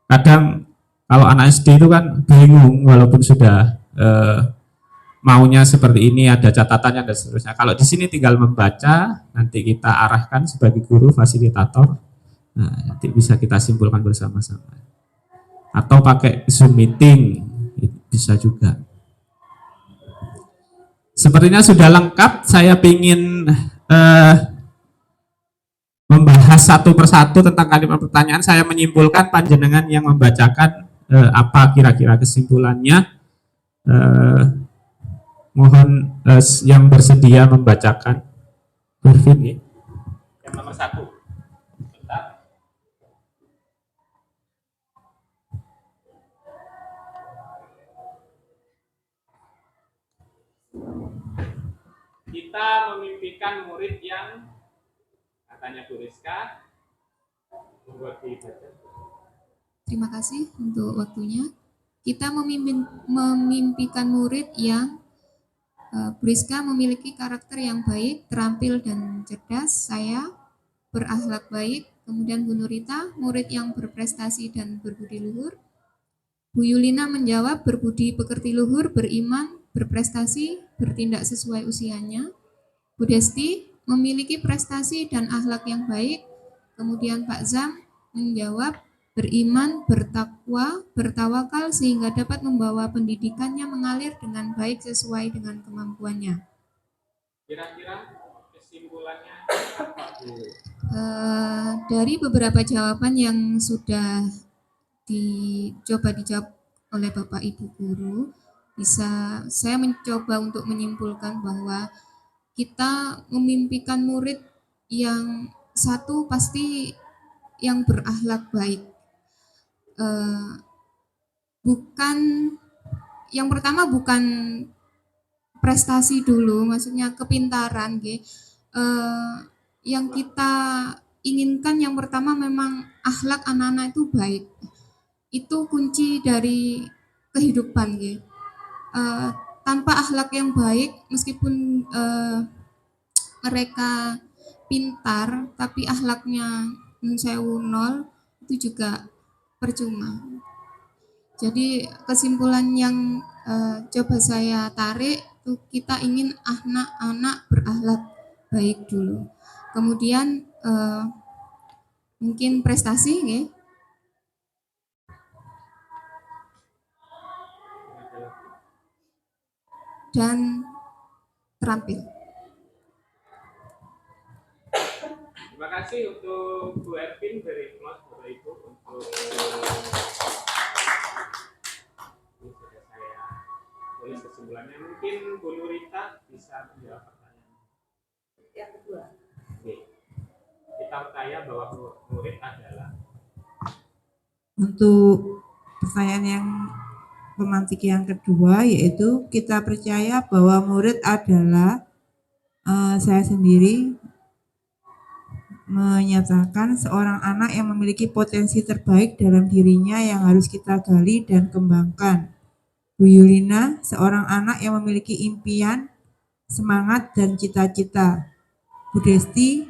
kadang kalau anak SD itu kan bingung walaupun sudah maunya seperti ini, ada catatannya dan seterusnya. Kalau di sini tinggal membaca, nanti kita arahkan sebagai guru fasilitator. Nah, nanti bisa kita simpulkan bersama-sama. Atau pakai Zoom meeting, bisa juga. Sepertinya sudah lengkap, saya ingin membahas satu persatu tentang kalimat pertanyaan. Saya menyimpulkan, panjenengan yang membacakan apa kira-kira kesimpulannya. Mohon yang bersedia membacakan. Bervin, Yang nomor 1. kita memimpikan murid yang katanya Bu Rizka membuat dibaca. Terima kasih untuk waktunya. Kita memimpikan murid yang Bu Rizka memiliki karakter yang baik, terampil dan cerdas. Saya berakhlak baik. Kemudian Bu Nurita, murid yang berprestasi dan berbudi luhur. Bu Yulina menjawab, berbudi pekerti luhur, beriman, berprestasi, bertindak sesuai usianya. Bu Desti memiliki prestasi dan akhlak yang baik. Kemudian Pak Zam menjawab, beriman, bertakwa, bertawakal sehingga dapat membawa pendidikannya mengalir dengan baik sesuai dengan kemampuannya. Kira-kira kesimpulannya apa Bu? Dari beberapa jawaban yang sudah dijawab oleh Bapak Ibu guru, saya mencoba untuk menyimpulkan bahwa kita memimpikan murid yang satu pasti yang berakhlak baik. Bukan yang pertama bukan prestasi dulu, maksudnya kepintaran, yang kita inginkan yang pertama memang akhlak anak-anak itu baik. Itu kunci dari kehidupan, tanpa akhlak yang baik, meskipun mereka pintar tapi akhlaknya sewu nol, itu juga percuma. Jadi kesimpulan yang coba saya tarik itu kita ingin anak-anak berakhlak baik dulu. Kemudian mungkin prestasi, dan terampil. Terima kasih untuk Bu Ervin dari kelas Bapak Ibu untuk ini sudah saya tulis kesimpulannya. Mungkin Bu Nurita bisa menjawab pertanyaan Yang kedua. Oke. Kita percaya bahwa murid adalah Untuk pertanyaan yang pemantik yang kedua, yaitu kita percaya bahwa murid adalah saya sendiri menyatakan seorang anak yang memiliki potensi terbaik dalam dirinya yang harus kita gali dan kembangkan. Bu Yulina, seorang anak yang memiliki impian, semangat, dan cita-cita. Bu Desti,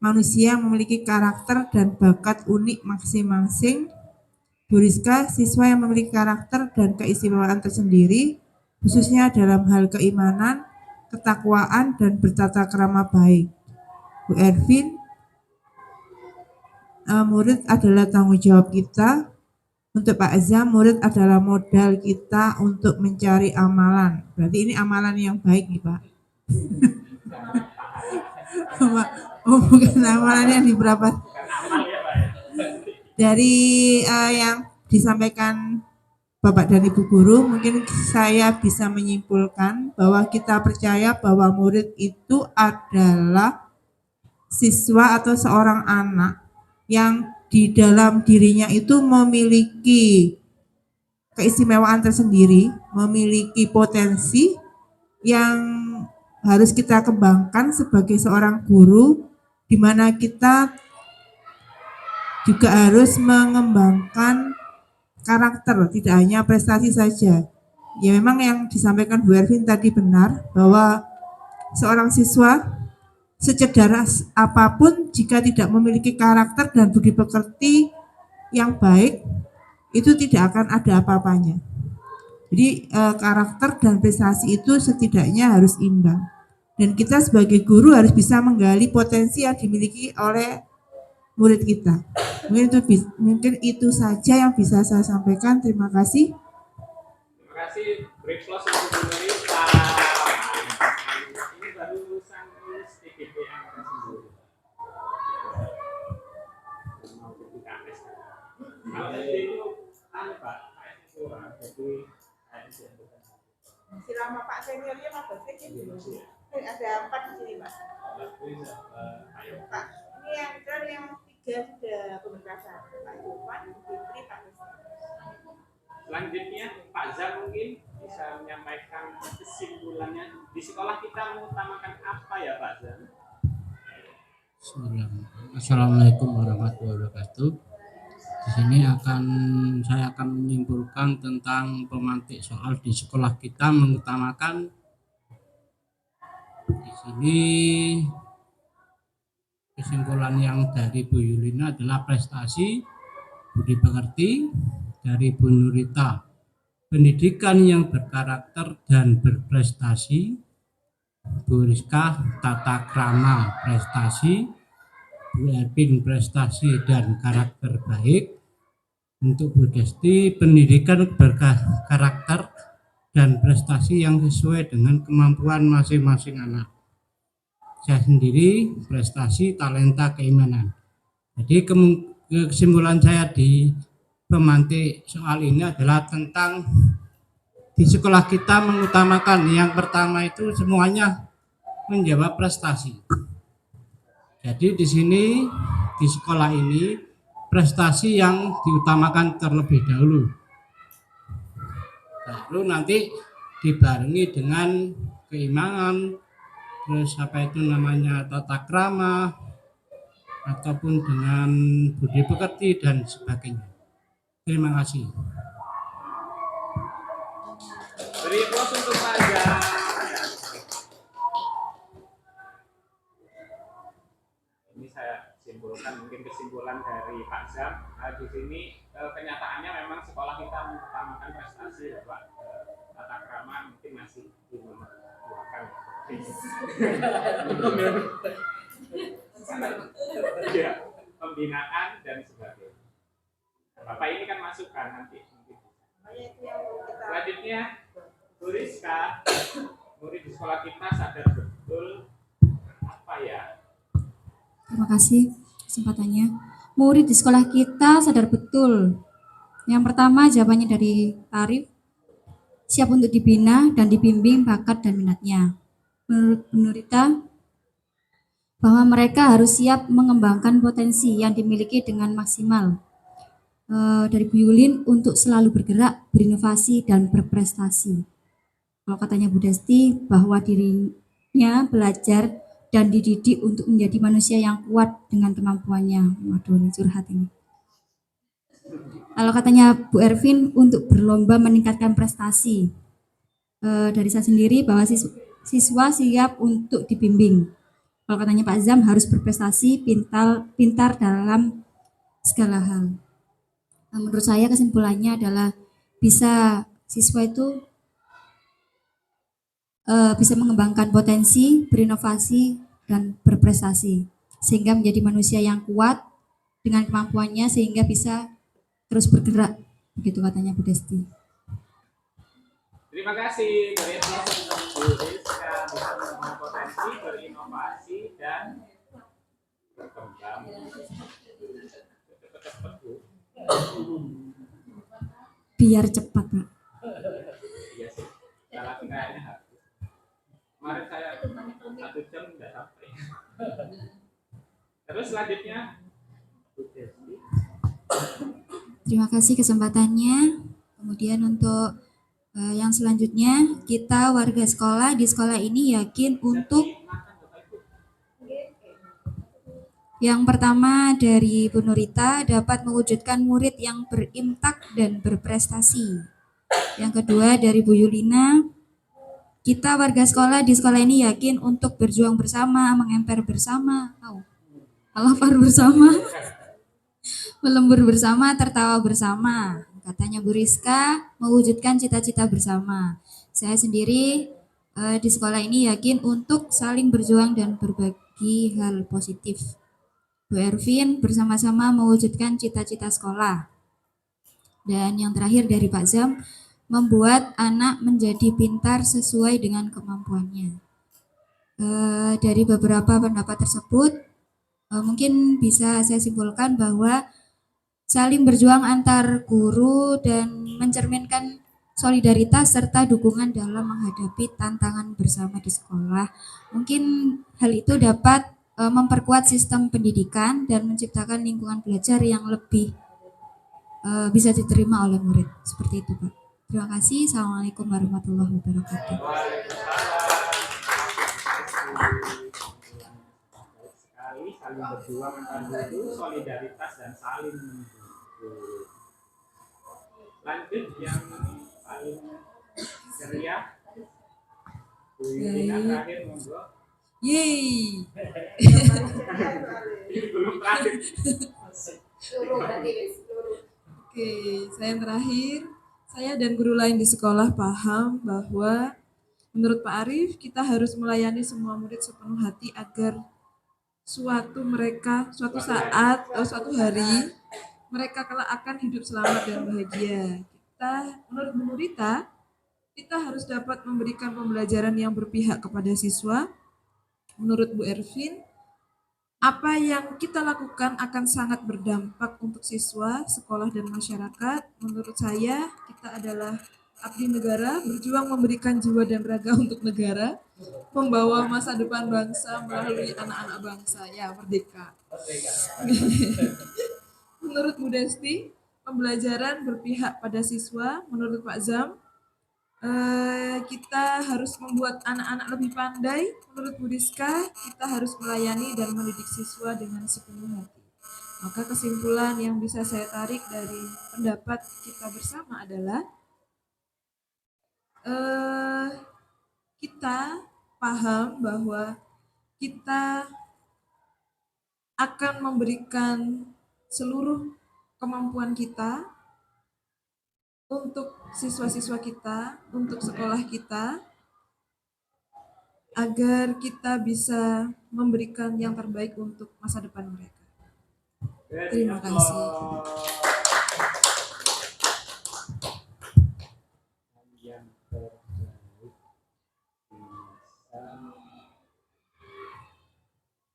manusia yang memiliki karakter dan bakat unik masing-masing. Bu Rizka, siswa yang memiliki karakter dan keistimewaan tersendiri, khususnya dalam hal keimanan, ketakwaan, dan bertata krama baik. Bu Ervin, murid adalah tanggung jawab kita. Untuk Pak Azam, murid adalah modal kita untuk mencari amalan. Berarti ini amalan yang baik nih Pak. Bukan amalan yang di berapa. Dari yang disampaikan Bapak dan Ibu Guru, mungkin saya bisa menyimpulkan bahwa kita percaya bahwa murid itu adalah siswa atau seorang anak yang di dalam dirinya itu memiliki keistimewaan tersendiri, memiliki potensi yang harus kita kembangkan sebagai seorang guru, di mana kita juga harus mengembangkan karakter, tidak hanya prestasi saja. Ya memang yang disampaikan Bu Ervin tadi benar, bahwa seorang siswa secerdas apapun jika tidak memiliki karakter dan budi pekerti yang baik, itu tidak akan ada apa-apanya. Jadi karakter dan prestasi itu setidaknya harus imbang. Dan kita sebagai guru harus bisa menggali potensi yang dimiliki oleh murid kita. Mungkin itu saja yang bisa saya sampaikan. Terima kasih. Terima kasih. Break close untuk Bu Nurita. Ini baru lulusan TGP angkatan 9. Mau jadi KS. Kalau SD itu Pak, KS itu kurang. Jadi KS itu Selama Pak seniornya Mas Basri ada 4 di sini Pak. ayo Pak, ini yang 3 sudah pementasan. Pak Jovan, Bu Fitri, Pak Rizky. Selanjutnya Pak Zam mungkin bisa menyampaikan kesimpulannya di di sekolah kita mengutamakan apa ya Pak Zam? Assalamualaikum warahmatullahi wabarakatuh. Di sini saya akan menyimpulkan tentang pemantik soal di sekolah kita mengutamakan di sini kesimpulan yang dari Bu Yulina adalah prestasi, budi pekerti, dari Bu Nurita pendidikan yang berkarakter dan berprestasi, Bu Rizka tata krama prestasi, Bu Erpin prestasi dan karakter baik, untuk Bu Desti pendidikan berkarakter dan prestasi yang sesuai dengan kemampuan masing-masing anak. Saya sendiri prestasi, talenta, keimanan. Jadi kesimpulan saya di pemantik soal ini adalah tentang di sekolah kita mengutamakan yang pertama itu semuanya menjawab prestasi. Jadi di sini di sekolah ini prestasi yang diutamakan terlebih dahulu. Lalu nanti dibarengi dengan keimanan, terus apa itu namanya tata krama, ataupun dengan budi pekerti dan sebagainya. Terima kasih. Beri aplaus untuk Pak Zam. Ini saya simpulkan mungkin kesimpulan dari Pak Zam. Di sini kenyataannya memang sekolah kita mengutamakan prestasi ya Pak. Tata krama mungkin masih dinomorduakan. Ya, pembinaan dan sebagainya. Bapak ini kan masukan nanti. Selanjutnya, Bu Rizka, murid di sekolah kita sadar betul apa ya? Terima kasih kesempatannya. Murid di sekolah kita sadar betul. Yang pertama jawabannya dari Tarif, siap untuk dibina dan dibimbing bakat dan minatnya. Menurut Bu Nurita, bahwa mereka harus siap mengembangkan potensi yang dimiliki dengan maksimal. Dari Bu Yulin, untuk selalu bergerak, berinovasi, dan berprestasi. Kalau katanya Bu Desti, bahwa dirinya belajar dan dididik untuk menjadi manusia yang kuat dengan kemampuannya. Waduh, ini curhat ini. Kalau katanya Bu Ervin, untuk berlomba meningkatkan prestasi. Dari saya sendiri, bahwa siswa siap untuk dibimbing. Kalau katanya Pak Zam, harus berprestasi, pintar dalam segala hal. Menurut saya kesimpulannya adalah siswa itu bisa mengembangkan potensi, berinovasi, dan berprestasi. Sehingga menjadi manusia yang kuat dengan kemampuannya sehingga bisa terus bergerak. Begitu katanya Bu Desti. Terima kasih. Beri aplaus untuk Bu Rizka bisa mengembangkan potensi, berinovasi, dan berkembang. Cepat-cepat Bu. Biar cepat, Pak. Iya sih. Salah kayaknya habis. Kemarin saya 1 jam tidak sampai. Terus selanjutnya, Bu Desti. Terima kasih kesempatannya. Kemudian untuk yang selanjutnya, kita warga sekolah di sekolah ini yakin untuk yang pertama dari Bu Nurita dapat mewujudkan murid yang berimtak dan berprestasi. Yang kedua dari Bu Yulina, kita warga sekolah di sekolah ini yakin untuk berjuang bersama, mengemper bersama, melapar bersama, melembur bersama, tertawa bersama. Katanya Bu Rizka, mewujudkan cita-cita bersama. Saya sendiri di sekolah ini yakin untuk saling berjuang dan berbagi hal positif. Bu Ervin, bersama-sama mewujudkan cita-cita sekolah. Dan yang terakhir dari Pak Zam, membuat anak menjadi pintar sesuai dengan kemampuannya. Dari beberapa pendapat tersebut, mungkin bisa saya simpulkan bahwa saling berjuang antar guru dan mencerminkan solidaritas serta dukungan dalam menghadapi tantangan bersama di sekolah. Mungkin hal itu dapat memperkuat sistem pendidikan dan menciptakan lingkungan belajar yang lebih bisa diterima oleh murid. Seperti itu, Pak. Terima kasih. Assalamualaikum warahmatullahi wabarakatuh. Waalaikumsalam. sekali, saling berjuang antar guru, solidaritas dan saling mendukung. Lanjut yang paling ceria, Bu Yulina terakhir monggo. Yeay. Belum terakhir. Oke, saya yang terakhir. Saya dan guru lain di sekolah paham bahwa menurut Pak Arief kita harus melayani semua murid sepenuh hati agar suatu saat atau suatu hari mereka kelak akan hidup selamat dan bahagia. Menurut Bu Nurita, kita harus dapat memberikan pembelajaran yang berpihak kepada siswa. Menurut Bu Ervin, apa yang kita lakukan akan sangat berdampak untuk siswa, sekolah, dan masyarakat. Menurut saya, kita adalah abdi negara, berjuang memberikan jiwa dan raga untuk negara, membawa masa depan bangsa melalui anak-anak bangsa. Ya, merdeka. Menurut Bu Desti, pembelajaran berpihak pada siswa. Menurut Pak Zam, kita harus membuat anak-anak lebih pandai. Menurut Bu Rizka, kita harus melayani dan mendidik siswa dengan sepenuh hati. Maka kesimpulan yang bisa saya tarik dari pendapat kita bersama adalah kita paham bahwa kita akan memberikan seluruh kemampuan kita untuk siswa-siswa kita, untuk sekolah kita, agar kita bisa memberikan yang terbaik untuk masa depan mereka. Terima kasih. Yang terbaik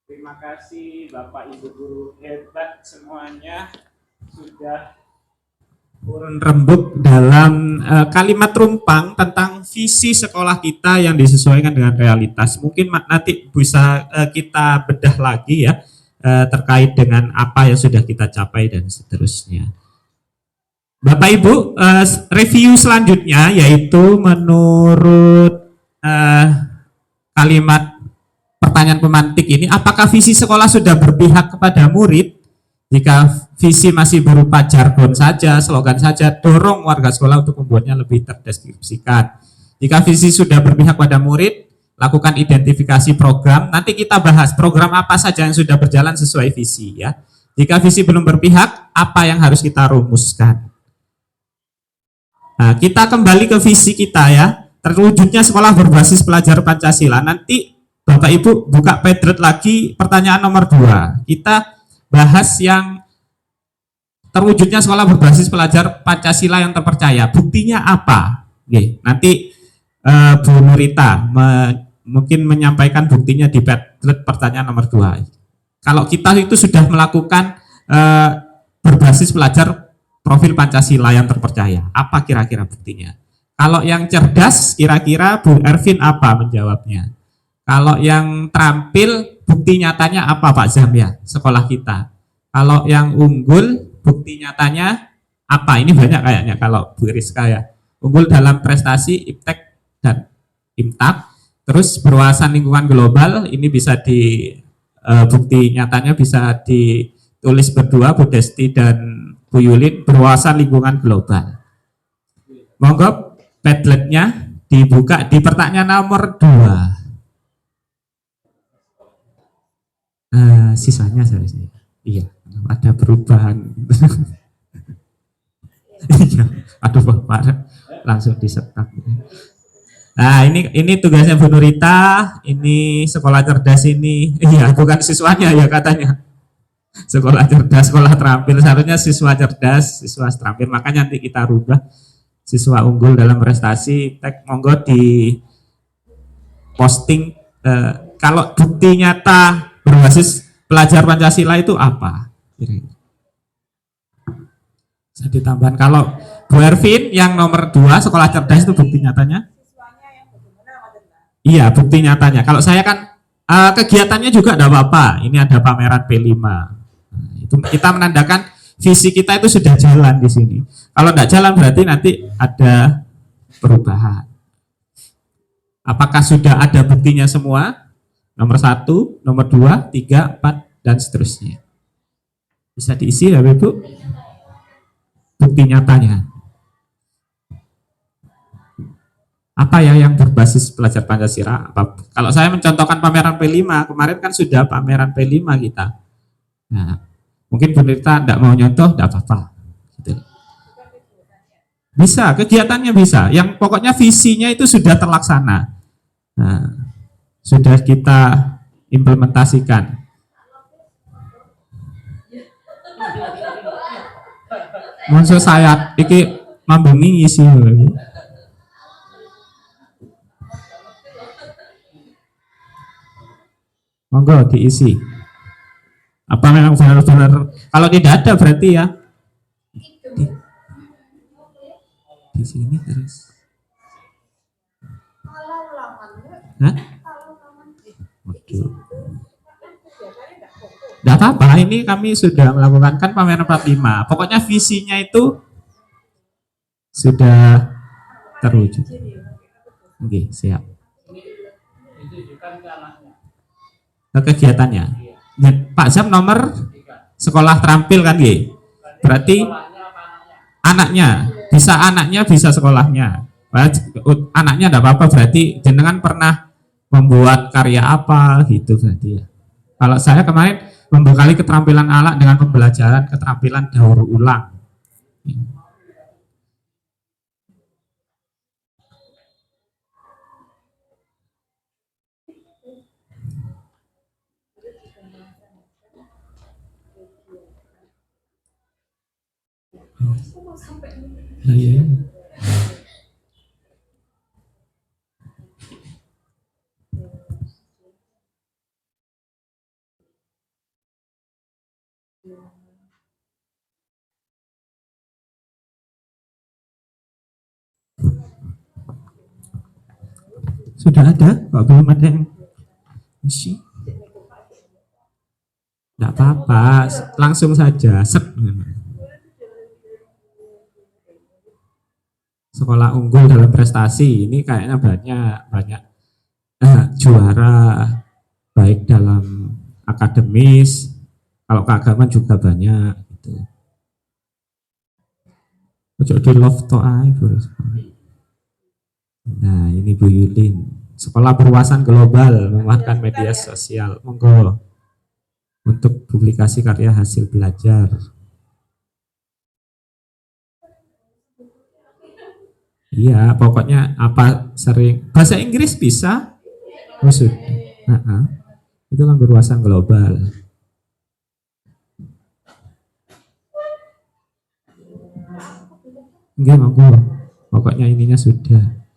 terima kasih Bapak Ibu guru hebat semuanya sudah urun rembuk dalam kalimat rumpang tentang visi sekolah kita yang disesuaikan dengan realitas. Mungkin nanti bisa kita bedah lagi ya terkait dengan apa yang sudah kita capai dan seterusnya. Bapak Ibu, review selanjutnya yaitu menurut kalimat pertanyaan pemantik ini, apakah visi sekolah sudah berpihak kepada murid? Jika visi masih berupa jargon saja, slogan saja, dorong warga sekolah untuk membuatnya lebih terdeskripsikan. Jika visi sudah berpihak pada murid, lakukan identifikasi program. Nanti kita bahas program apa saja yang sudah berjalan sesuai visi ya. Jika visi belum berpihak, apa yang harus kita rumuskan? Nah, kita kembali ke visi kita ya. Terwujudnya sekolah berbasis pelajar Pancasila. Nanti Bapak Ibu buka Padlet lagi pertanyaan nomor 2. Kita bahas yang terwujudnya sekolah berbasis pelajar Pancasila yang terpercaya. Buktinya apa? Oke, nanti Bu Nurita mungkin menyampaikan buktinya di Padlet pertanyaan nomor 2. Kalau kita itu sudah melakukan berbasis pelajar profil Pancasila yang terpercaya, apa kira-kira buktinya? Kalau yang cerdas, kira-kira Bu Ervin apa menjawabnya? Kalau yang terampil, bukti nyatanya apa Pak Zam ya, sekolah kita? Kalau yang unggul, bukti nyatanya apa? Ini banyak kayaknya kalau Bu Rizka ya. Unggul dalam prestasi IPTEK dan IMTAK, terus berwawasan lingkungan global, ini bisa bukti nyatanya bisa ditulis berdua Bu Desti dan Bu Yulin, berwawasan lingkungan global. Monggo Padletnya dibuka di pertanyaan nomor 2. Sisanya seharusnya iya ada perubahan. Iya, aduh Bapak langsung disetak. Nah ini tugasnya Bu Nurita, ini sekolah cerdas ini, iya bukan siswanya ya katanya. Sekolah cerdas, sekolah terampil, seharusnya siswa cerdas, siswa terampil, makanya nanti kita rubah siswa unggul dalam prestasi. Tag monggo di posting kalau bukti nyata berbasis pelajar Pancasila itu apa? Bisa ditambahkan kalau Bu Ervin yang nomor 2 sekolah cerdas itu bukti nyatanya? Iya bukti nyatanya. Kalau saya kan kegiatannya juga ada apa-apa. Ini ada pameran P5. Nah, itu kita menandakan visi kita itu sudah jalan di sini. Kalau tidak jalan berarti nanti ada perubahan. Apakah sudah ada buktinya semua? Nomor 1, nomor 2, 3, 4, dan seterusnya. Bisa diisi ya Ibu? Bukti nyatanya. Apa ya yang berbasis belajar Pancasila? Kalau saya mencontohkan pameran P5, kemarin kan sudah pameran P5 kita. Nah, mungkin Bu Nirta tidak mau nyontoh, tidak apa-apa. Gitu. Bisa, kegiatannya bisa. Yang pokoknya visinya itu sudah terlaksana. Nah, sudah kita implementasikan. Muncul saya, iki mambungi isi. Monggo diisi. Apa memang benar-benar, kalau tidak ada berarti ya di sini terus. Hah? Waduh. Tidak apa-apa, ini kami sudah melakukan kan pameran 45. Pokoknya visinya itu sudah terwujud. Oke, siap. Ke kegiatannya. Pak Zam nomor sekolah terampil kan, G? Berarti anaknya bisa sekolahnya. Anaknya tidak apa-apa, berarti jenengan pernah membuat karya apa gitu berarti ya. Kalau saya kemarin membekali keterampilan anak dengan pembelajaran keterampilan daur ulang. Nah, ya. Sudah ada, Pak, belum ada yang isi. Tidak apa-apa, langsung saja. Sekolah unggul dalam prestasi ini kayaknya banyak juara baik dalam akademis, kalau keagamaan juga banyak gitu. Ojo di love to I. Nah, ini Bu Yulin. Sekolah berwawasan global, memanfaatkan media sosial. Monggo. Untuk publikasi karya hasil belajar. Iya, pokoknya apa sering bahasa Inggris bisa. Oh, sudah. Itu kan berwawasan global. Enggak, monggo. Pokoknya ininya sudah.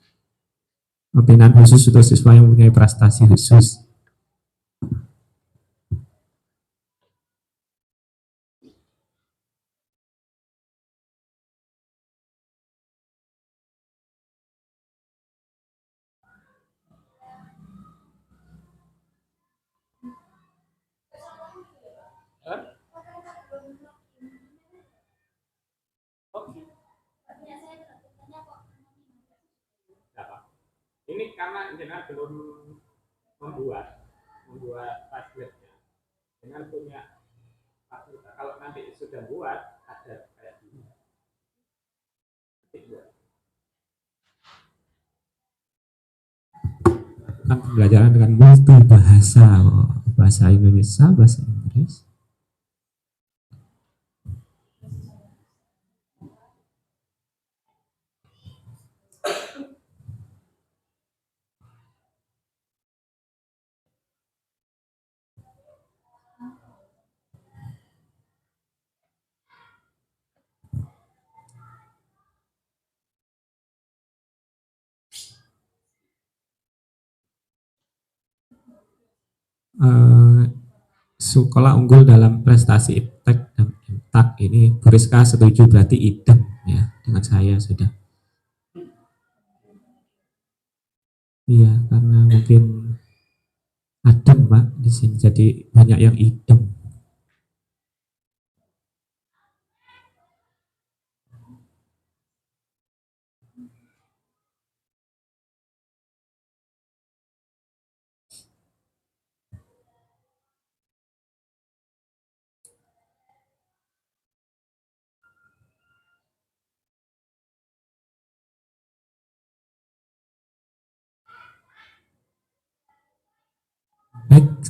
Pembinaan khusus untuk siswa yang mempunyai prestasi khusus. Ini karena jenengan belum membuat Padletnya. Dengan punya fasilitas. Kalau nanti sudah buat, ada kayak gini. Kan pembelajaran dengan multi bahasa, bahasa Indonesia, bahasa Inggris. Sekolah unggul dalam prestasi IPTEK dan IMTAK ini Bu Rizka setuju berarti idem ya dengan saya sudah. Iya, karena mungkin adem Pak di sini jadi banyak yang idem.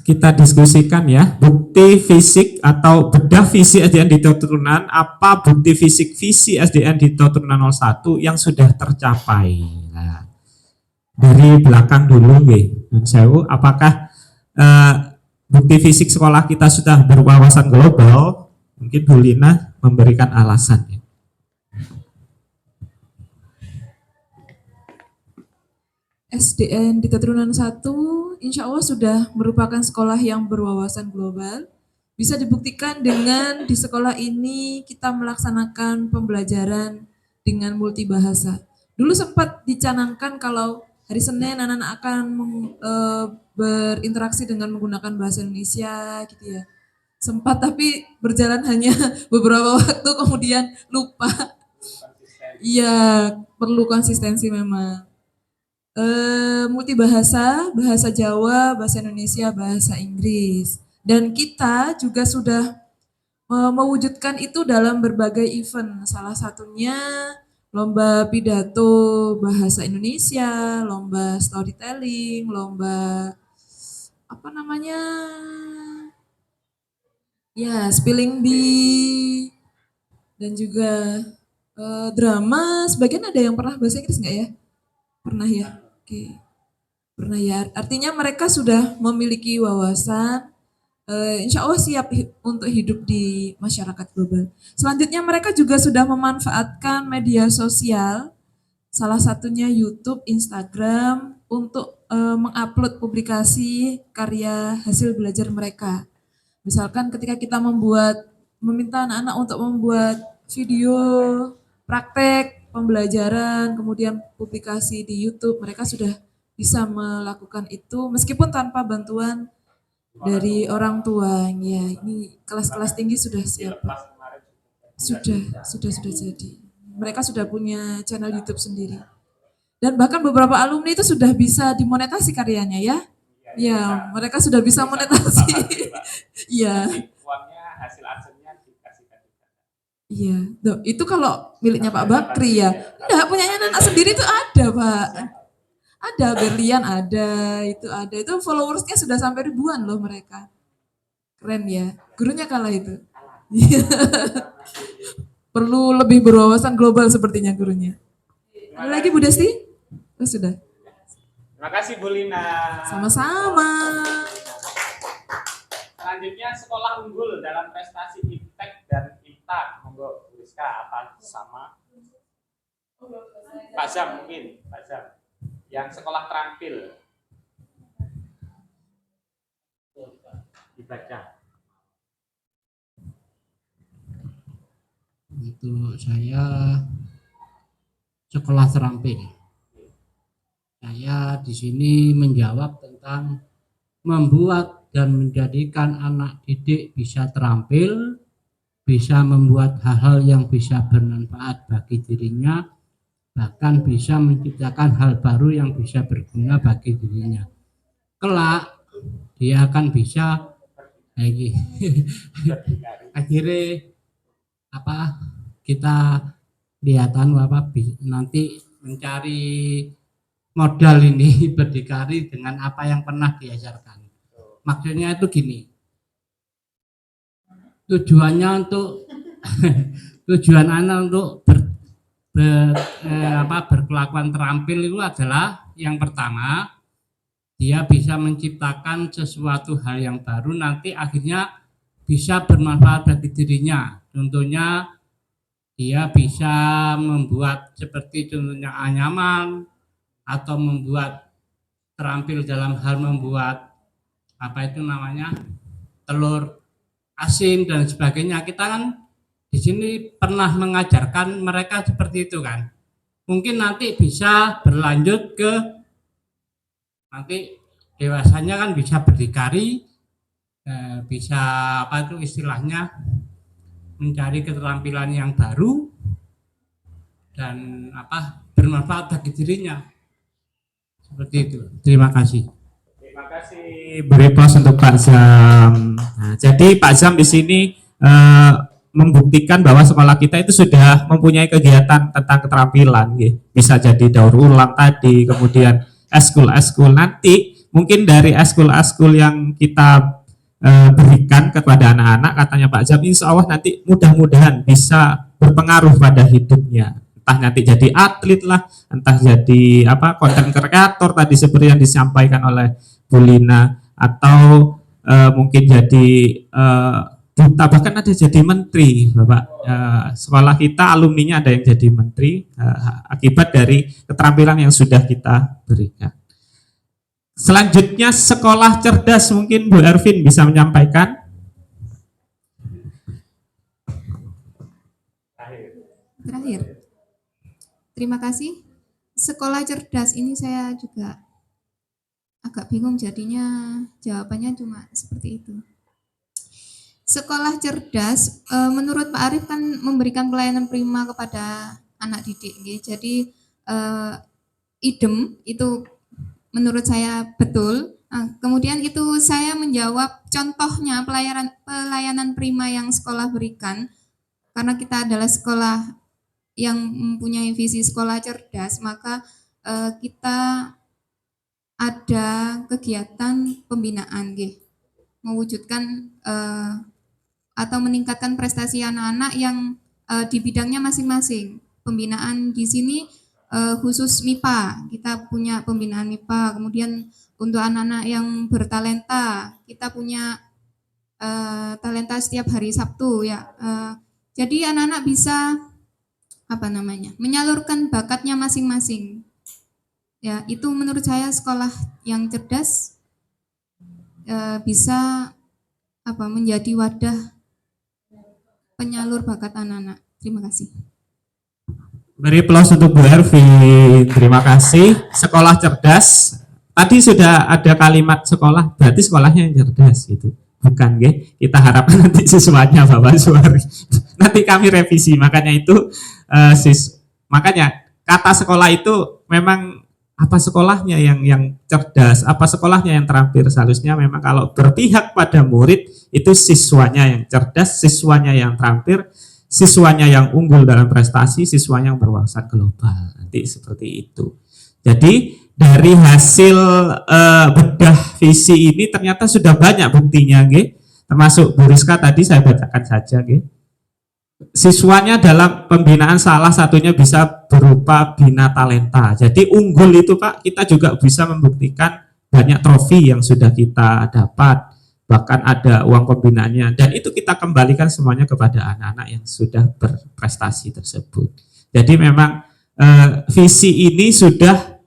kita diskusikan ya, bukti fisik atau bedah visi SDN di Turunan, apa bukti fisik visi SDN di Turunan 01 yang sudah tercapai. Nah, dari belakang dulu nggih, Nun Sewu, apakah bukti fisik sekolah kita sudah berwawasan global? Mungkin Bu Lina memberikan alasan ya. SDN di Turunan 1 insya Allah sudah merupakan sekolah yang berwawasan global. Bisa dibuktikan dengan di sekolah ini kita melaksanakan pembelajaran dengan multibahasa. Dulu sempat dicanangkan kalau hari Senin anak-anak akan berinteraksi dengan menggunakan bahasa Indonesia gitu ya. Sempat tapi berjalan hanya beberapa waktu kemudian lupa. Iya, perlu konsistensi memang. Multibahasa, bahasa Jawa, bahasa Indonesia, bahasa Inggris. Dan kita juga sudah mewujudkan itu dalam berbagai event. Salah satunya lomba pidato bahasa Indonesia, lomba storytelling, lomba apa namanya? Ya, spelling bee, dan juga drama. Sebagian ada yang pernah bahasa Inggris nggak ya? Pernah ya? Oke. Pernah ya. Artinya mereka sudah memiliki wawasan, insya Allah siap untuk hidup di masyarakat global. Selanjutnya mereka juga sudah memanfaatkan media sosial, salah satunya YouTube, Instagram, untuk mengupload publikasi karya hasil belajar mereka. Misalkan ketika kita meminta anak-anak untuk membuat video praktek pembelajaran, kemudian publikasi di YouTube, mereka sudah bisa melakukan itu meskipun tanpa bantuan dari orang tua. Ya, ini kelas-kelas tinggi sudah siap. Sudah jadi. Mereka sudah punya channel YouTube sendiri. Dan bahkan beberapa alumni itu sudah bisa dimonetasi karyanya ya. Ya, mereka sudah bisa monetasi. Iya. Uangnya hasil adsennya dikasihkan. Iya, itu kalau miliknya Pak Bakri ya. Enggak, punyanya anak sendiri itu ada, Pak. Ada, Berlian ada, itu ada. Itu followersnya sudah sampai ribuan loh mereka. Keren ya. Gurunya kalah itu. Perlu lebih berwawasan global sepertinya gurunya. Ada lagi Bu Desti? Oh, sudah. Terima kasih Bu Lina. Sama-sama. Selanjutnya sekolah unggul dalam prestasi IPTEK dan IPTA. Monggo Bu Rizka, apa sama? Pak Zam mungkin, Pak Zam. Yang sekolah terampil. Dibaca. Untuk saya sekolah terampil. Saya di sini menjawab tentang membuat dan menjadikan anak didik bisa terampil, bisa membuat hal-hal yang bisa bermanfaat bagi dirinya, bahkan bisa menciptakan hal baru yang bisa berguna bagi dirinya. Kelak dia akan bisa akhirnya kita lihatan nanti mencari modal ini berdikari dengan apa yang pernah diajarkan. Maksudnya itu gini, tujuannya untuk tujuan anak untuk berkelakuan terampil itu adalah yang pertama, dia bisa menciptakan sesuatu hal yang baru, nanti akhirnya bisa bermanfaat bagi dirinya. Contohnya dia bisa membuat seperti contohnya anyaman, atau membuat terampil dalam hal membuat telur asin dan sebagainya. Kita kan di sini pernah mengajarkan mereka seperti itu kan. Mungkin nanti bisa berlanjut ke nanti dewasanya kan bisa berdikari, bisa istilahnya mencari keterampilan yang baru dan bermanfaat bagi dirinya. Seperti itu. Terima kasih. Terima kasih. Beri pos untuk Pak Zam. Nah, jadi Pak Zam di sini membuktikan bahwa sekolah kita itu sudah mempunyai kegiatan tentang keterampilan. Bisa jadi daur ulang tadi, kemudian eskul nanti mungkin dari eskul-eskul yang kita berikan kepada anak-anak, katanya Pak Jam, insya Allah nanti mudah-mudahan bisa berpengaruh pada hidupnya. Entah nanti jadi atlet lah, entah jadi konten kreator tadi seperti yang disampaikan oleh Bu Lina, atau mungkin jadi duta, bahkan ada jadi menteri, Bapak. Sekolah kita alumninya ada yang jadi menteri akibat dari keterampilan yang sudah kita berikan. Selanjutnya sekolah cerdas, mungkin Bu Ervin bisa menyampaikan. Terakhir. Terima kasih. Sekolah cerdas ini saya juga agak bingung jadinya, jawabannya cuma seperti itu. Sekolah cerdas menurut Pak Arief kan memberikan pelayanan prima kepada anak didik. Jadi idem itu menurut saya betul. Kemudian itu saya menjawab contohnya pelayanan prima yang sekolah berikan, karena kita adalah sekolah yang mempunyai visi sekolah cerdas, maka kita ada kegiatan pembinaan, mewujudkan atau meningkatkan prestasi anak-anak yang di bidangnya masing-masing. Pembinaan di sini khusus MIPA, kita punya pembinaan MIPA. Kemudian untuk anak-anak yang bertalenta, kita punya talenta setiap hari Sabtu ya. Jadi anak-anak bisa menyalurkan bakatnya masing-masing. Ya, itu menurut saya sekolah yang cerdas bisa menjadi wadah penyalur bakat anak-anak. Terima kasih. Beri aplaus untuk Bu Ervin. Terima kasih. Sekolah cerdas. Tadi sudah ada kalimat sekolah, berarti sekolahnya yang cerdas gitu. Bukan, kita harapkan nanti siswanya Bapak Suwari. Nanti kami revisi. Makanya itu makanya kata sekolah itu memang apa sekolahnya yang cerdas, apa sekolahnya yang terampil. Seharusnya memang kalau berpihak pada murid itu siswanya yang cerdas, siswanya yang terampil, siswanya yang unggul dalam prestasi, siswanya yang berwawasan global. Nanti seperti itu. Jadi dari hasil bedah visi ini ternyata sudah banyak buktinya, termasuk Bu Rizka tadi saya bacakan saja. Siswanya dalam pembinaan salah satunya bisa berupa bina talenta. Jadi unggul itu Pak, kita juga bisa membuktikan banyak trofi yang sudah kita dapat. Bahkan ada uang pembinaannya, dan itu kita kembalikan semuanya kepada anak-anak yang sudah berprestasi tersebut. Jadi memang visi ini sudah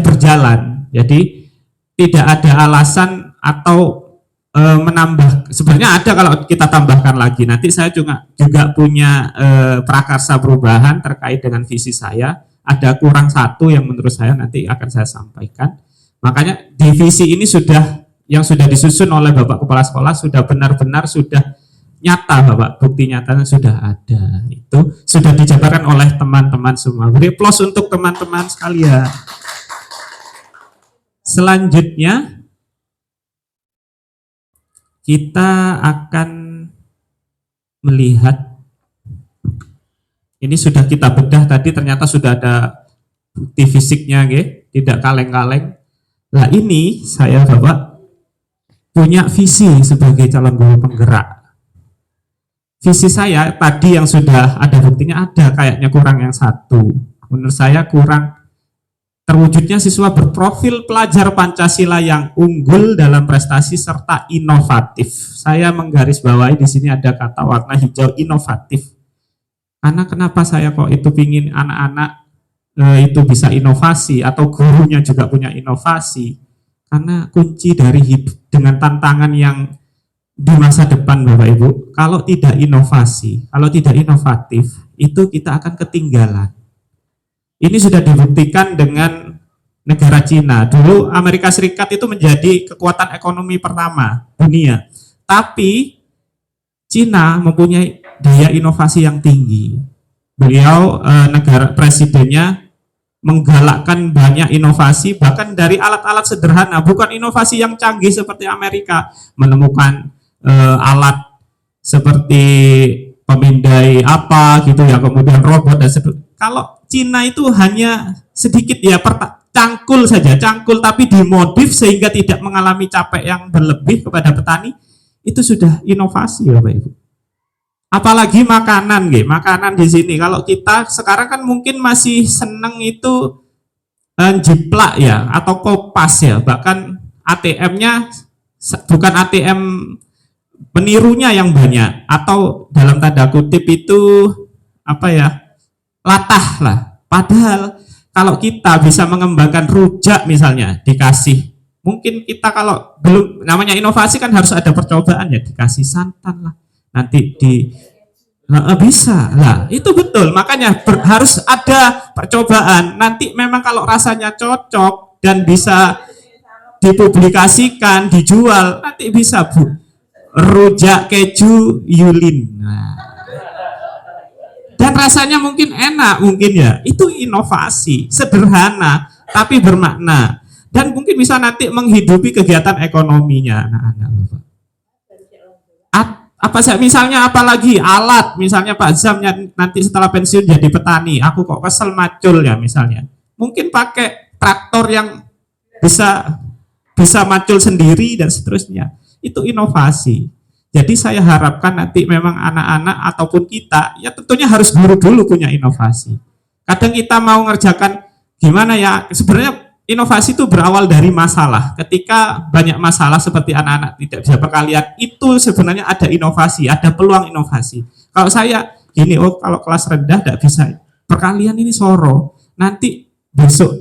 berjalan, jadi tidak ada alasan atau menambah. Sebenarnya ada kalau kita tambahkan lagi. Nanti saya juga punya prakarsa perubahan terkait dengan visi saya. Ada kurang satu yang menurut saya nanti akan saya sampaikan. Makanya di visi ini yang sudah disusun oleh Bapak Kepala Sekolah sudah benar-benar sudah nyata, Bapak, bukti nyatanya sudah ada. Itu sudah dijabarkan oleh teman-teman semua. Beri aplaus untuk teman-teman sekalian. Selanjutnya kita akan melihat, ini sudah kita bedah tadi, ternyata sudah ada bukti fisiknya, tidak kaleng-kaleng. Nah ini saya Bapak punya visi sebagai calon guru penggerak. Visi saya tadi yang sudah ada buktinya ada, kayaknya kurang yang satu. Menurut saya kurang terwujudnya siswa berprofil pelajar Pancasila yang unggul dalam prestasi serta inovatif. Saya menggarisbawahi di sini ada kata warna hijau, inovatif. Karena kenapa saya kok itu pingin anak-anak itu bisa inovasi atau gurunya juga punya inovasi? Karena kunci dari hidup dengan tantangan yang di masa depan Bapak Ibu, kalau tidak inovasi, kalau tidak inovatif, itu kita akan ketinggalan. Ini sudah dibuktikan dengan negara Cina. Dulu Amerika Serikat itu menjadi kekuatan ekonomi pertama dunia. Tapi Cina mempunyai daya inovasi yang tinggi. Beliau negara presidennya menggalakkan banyak inovasi, bahkan dari alat-alat sederhana, bukan inovasi yang canggih seperti Amerika, menemukan alat seperti pemindai apa gitu ya, kemudian robot dan sebagainya. Kalau Cina itu hanya sedikit ya, cangkul saja, cangkul tapi dimodif sehingga tidak mengalami capek yang berlebih kepada petani, itu sudah inovasi Bapak Ibu. Apalagi makanan, makanan di sini. Kalau kita sekarang kan mungkin masih seneng itu jiplak ya, atau kopas ya, bahkan ATM-nya bukan ATM penirunya yang banyak, atau dalam tanda kutip itu apa ya, latah lah. Padahal kalau kita bisa mengembangkan rujak misalnya, dikasih, mungkin kita kalau belum, namanya inovasi kan harus ada percobaan ya, dikasih santan lah, nanti bisa lah, itu betul. Makanya harus ada percobaan. Nanti memang kalau rasanya cocok dan bisa dipublikasikan, dijual, nanti bisa Bu, rujak keju Yulin. Dan rasanya mungkin enak, mungkin ya. Itu inovasi, sederhana tapi bermakna. Dan mungkin bisa nanti menghidupi kegiatan ekonominya anak-anak Bapak. Apa misalnya apalagi alat, misalnya Pak Zam nanti setelah pensiun jadi petani, aku kok kesel macul ya misalnya, mungkin pakai traktor yang bisa macul sendiri dan seterusnya, itu inovasi. Jadi saya harapkan nanti memang anak-anak ataupun kita, ya tentunya harus guru dulu punya inovasi. Kadang kita mau ngerjakan gimana ya, sebenarnya inovasi itu berawal dari masalah. Ketika banyak masalah seperti anak-anak tidak bisa perkalian, itu sebenarnya ada inovasi, ada peluang inovasi. Kalau saya gini, oh kalau kelas rendah tidak bisa perkalian ini soro, nanti besok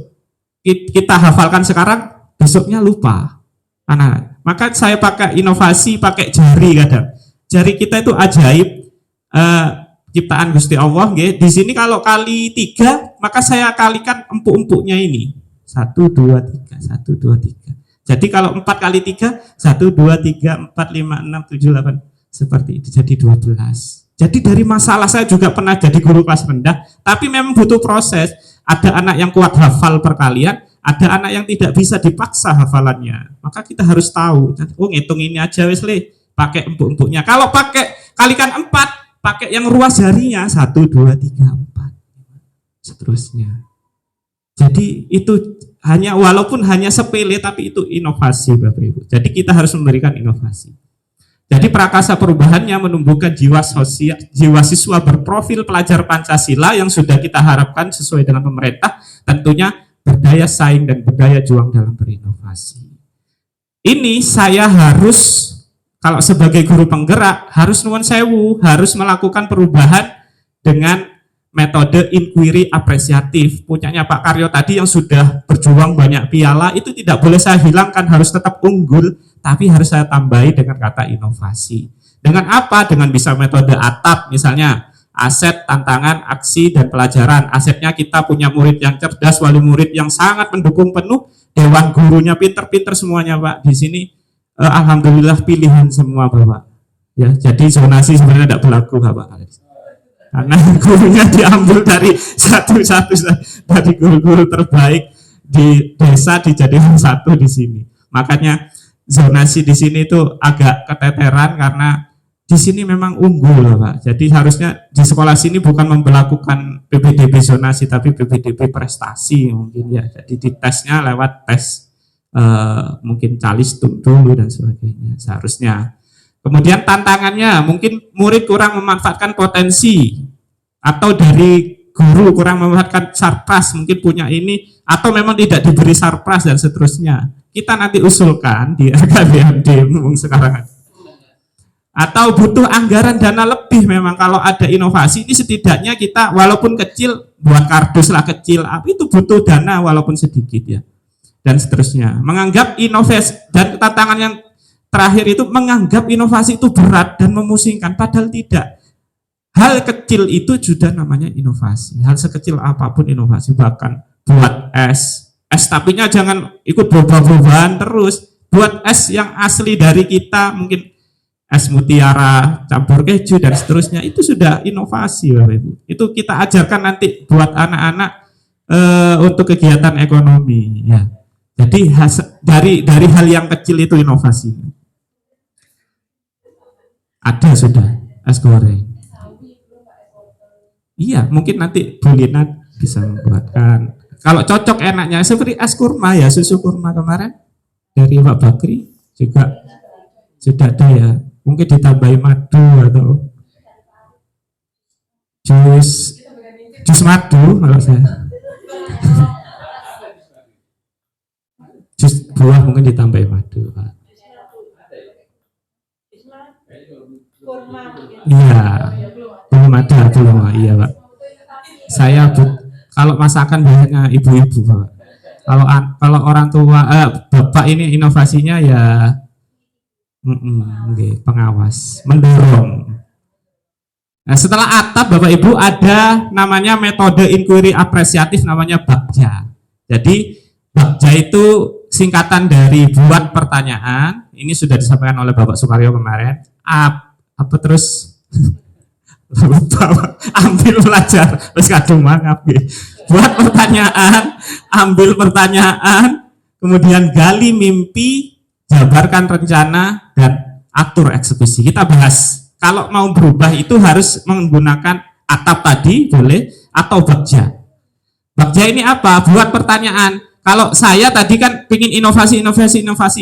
kita hafalkan sekarang, besoknya lupa. Anak, maka saya pakai inovasi, pakai jari kadang. Jari kita itu ajaib, ciptaan Gusti Allah. Di sini kalau kali 3, maka saya kalikan empuk-empuknya ini. 1, 2, 3, 1, 2, 3. Jadi kalau 4 kali 3, 1, 2, 3, 4, 5, 6, 7, 8. Seperti itu, jadi 12. Jadi dari masalah saya juga pernah jadi guru kelas rendah, tapi memang butuh proses. Ada anak yang kuat hafal perkalian, ada anak yang tidak bisa dipaksa hafalannya. Maka kita harus tahu, oh ngitung ini aja wes le, pakai empuk-empuknya. Kalau pakai kalikan 4, pakai yang ruas jarinya, 1, 2, 3, 4. Seterusnya. Jadi itu walaupun hanya sepele tapi itu inovasi Bapak Ibu. Jadi kita harus memberikan inovasi. Jadi Prakasa Perubahannya menumbuhkan jiwa siswa berprofil pelajar Pancasila yang sudah kita harapkan sesuai dengan pemerintah, tentunya berdaya saing dan berdaya juang dalam berinovasi. Ini saya harus, kalau sebagai guru penggerak, harus nuwun sewu, harus melakukan perubahan dengan metode inquiry apresiatif punyanya Pak Karyo tadi yang sudah berjuang banyak piala, itu tidak boleh saya hilangkan, harus tetap unggul, tapi harus saya tambahi dengan kata inovasi. Dengan apa? Dengan bisa metode ATAP misalnya, aset, tantangan, aksi, dan pelajaran. Asetnya kita punya murid yang cerdas, wali murid yang sangat mendukung penuh, dewan gurunya pinter-pinter semuanya Pak. Di sini alhamdulillah pilihan semua Bapak. Ya, jadi zonasi sebenarnya tidak berlaku Bapak. Karena gurunya diambil dari satu-satu dari guru-guru terbaik di desa dijadikan satu di sini. Makanya zonasi di sini itu agak keteteran karena di sini memang unggul Pak. Jadi harusnya di sekolah sini bukan memberlakukan PPDB zonasi tapi PPDB prestasi mungkin ya. Jadi di tesnya lewat tes mungkin calistung dulu dan sebagainya seharusnya. Kemudian tantangannya mungkin murid kurang memanfaatkan potensi atau dari guru kurang memanfaatkan sarpras, mungkin punya ini atau memang tidak diberi sarpras dan seterusnya. Kita nanti usulkan di RKBMD sekarang. Atau butuh anggaran dana lebih memang kalau ada inovasi ini setidaknya kita walaupun kecil buat kardus lah kecil, itu butuh dana walaupun sedikit ya. Dan seterusnya. Menganggap inovasi dan tantangan yang terakhir itu menganggap inovasi itu berat dan memusingkan, padahal tidak. Hal kecil itu sudah namanya inovasi. Hal sekecil apapun inovasi, bahkan buat es tapinya jangan ikut berubah-ubahan terus. Buat es yang asli dari kita, mungkin es mutiara campur keju dan seterusnya, itu sudah inovasi Bapak Ibu. Itu kita ajarkan nanti buat anak-anak untuk kegiatan ekonomi ya. Jadi dari hal yang kecil itu inovasi. Ada sudah es goreng. Iya, mungkin nanti Bu Lina bisa membuatkan Kalau cocok enaknya seperti es kurma ya, susu kurma kemarin dari Pak Bakri juga sudah ada ya. Mungkin ditambahi madu atau jus madu kalau saya. Jus buah mungkin ditambahi madu, Pak. Iya, belum ada, belum. Iya, Pak. Saya kalau masakan biasanya ibu-ibu, Pak. Kalau orang tua, bapak ini inovasinya ya, pengawas, mendorong. Nah, setelah atap, Bapak Ibu, ada namanya metode inquiry apresiatif, namanya BAKJA. Jadi BAKJA itu singkatan dari buat pertanyaan. Ini sudah disampaikan oleh Bapak Sukaryo kemarin. Apa terus lupa, ambil pelajar terus kadung mangapin. Buat pertanyaan, ambil pertanyaan, kemudian gali mimpi, jabarkan rencana, dan atur eksekusi. Kita bahas kalau mau berubah itu harus menggunakan atap tadi boleh atau BAKJA. BAKJA ini apa? Buat pertanyaan. Kalau saya tadi kan ingin inovasi,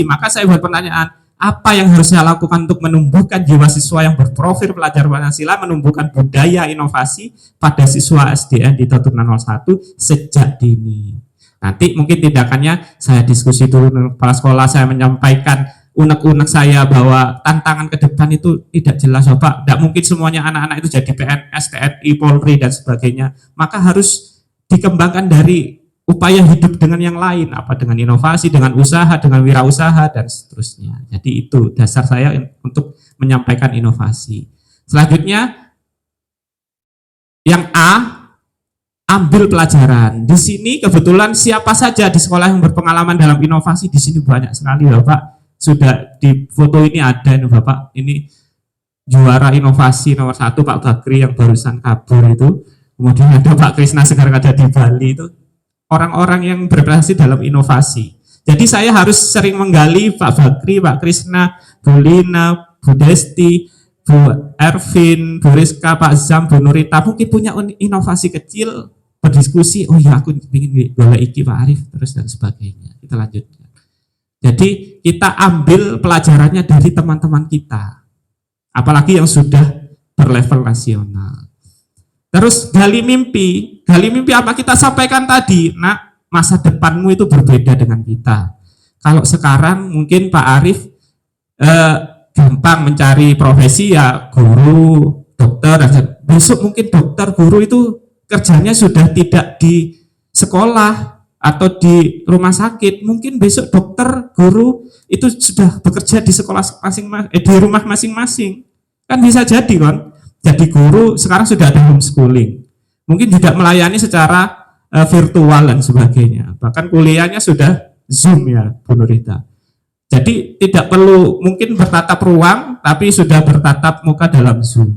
maka saya buat pertanyaan, apa yang harus saya lakukan untuk menumbuhkan jiwa siswa yang berprofil pelajar Pancasila, menumbuhkan budaya inovasi pada siswa SDN di Tatunan 01 sejak dini. Nanti mungkin tindakannya saya diskusi dulu dengan kepala sekolah, saya menyampaikan unek-unek saya bahwa tantangan ke depan itu tidak jelas, Bapak. Tidak mungkin semuanya anak-anak itu jadi PNS, TNI, Polri, dan sebagainya. Maka harus dikembangkan dari upaya hidup dengan yang lain, apa dengan inovasi, dengan usaha, dengan wirausaha, dan seterusnya. Jadi itu dasar saya untuk menyampaikan inovasi. Selanjutnya, yang A, ambil pelajaran. Di sini kebetulan siapa saja di sekolah yang berpengalaman dalam inovasi, di sini banyak sekali, Bapak. Sudah di foto ini ada ini Bapak, ini juara inovasi nomor 1 Pak Bakri yang barusan kabur itu. Kemudian ada Pak Krisna sekarang ada di Bali itu. Orang-orang yang berprestasi dalam inovasi. Jadi saya harus sering menggali Pak Bakri, Pak Krisna, Bu Lina, Bu Desti, Bu Ervin, Bu Rizka, Pak Zam, Bu Nurita, mungkin punya inovasi kecil, berdiskusi, oh ya aku ingin bola iki Pak Arif, terus dan sebagainya. Kita lanjutkan. Jadi kita ambil pelajarannya dari teman-teman kita, apalagi yang sudah berlevel nasional. Terus gali mimpi apa kita sampaikan tadi, nak masa depanmu itu berbeda dengan kita. Kalau sekarang mungkin Pak Arif gampang mencari profesi ya guru, dokter, besok mungkin dokter, guru itu kerjanya sudah tidak di sekolah atau di rumah sakit, mungkin besok dokter, guru itu sudah bekerja di sekolah masing-masing, di rumah masing-masing, kan bisa jadi kan. Jadi guru sekarang sudah ada homeschooling, mungkin tidak melayani secara virtual dan sebagainya, bahkan kuliahnya sudah Zoom ya Bu Nurita. Jadi tidak perlu mungkin bertatap ruang, tapi sudah bertatap muka dalam Zoom.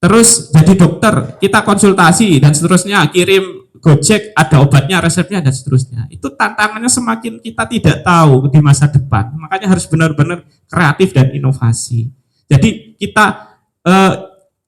Terus jadi dokter, kita konsultasi dan seterusnya, kirim Gojek, ada obatnya, resepnya, dan seterusnya. Itu tantangannya semakin kita tidak tahu di masa depan. Makanya harus benar-benar kreatif dan inovasi. Jadi kita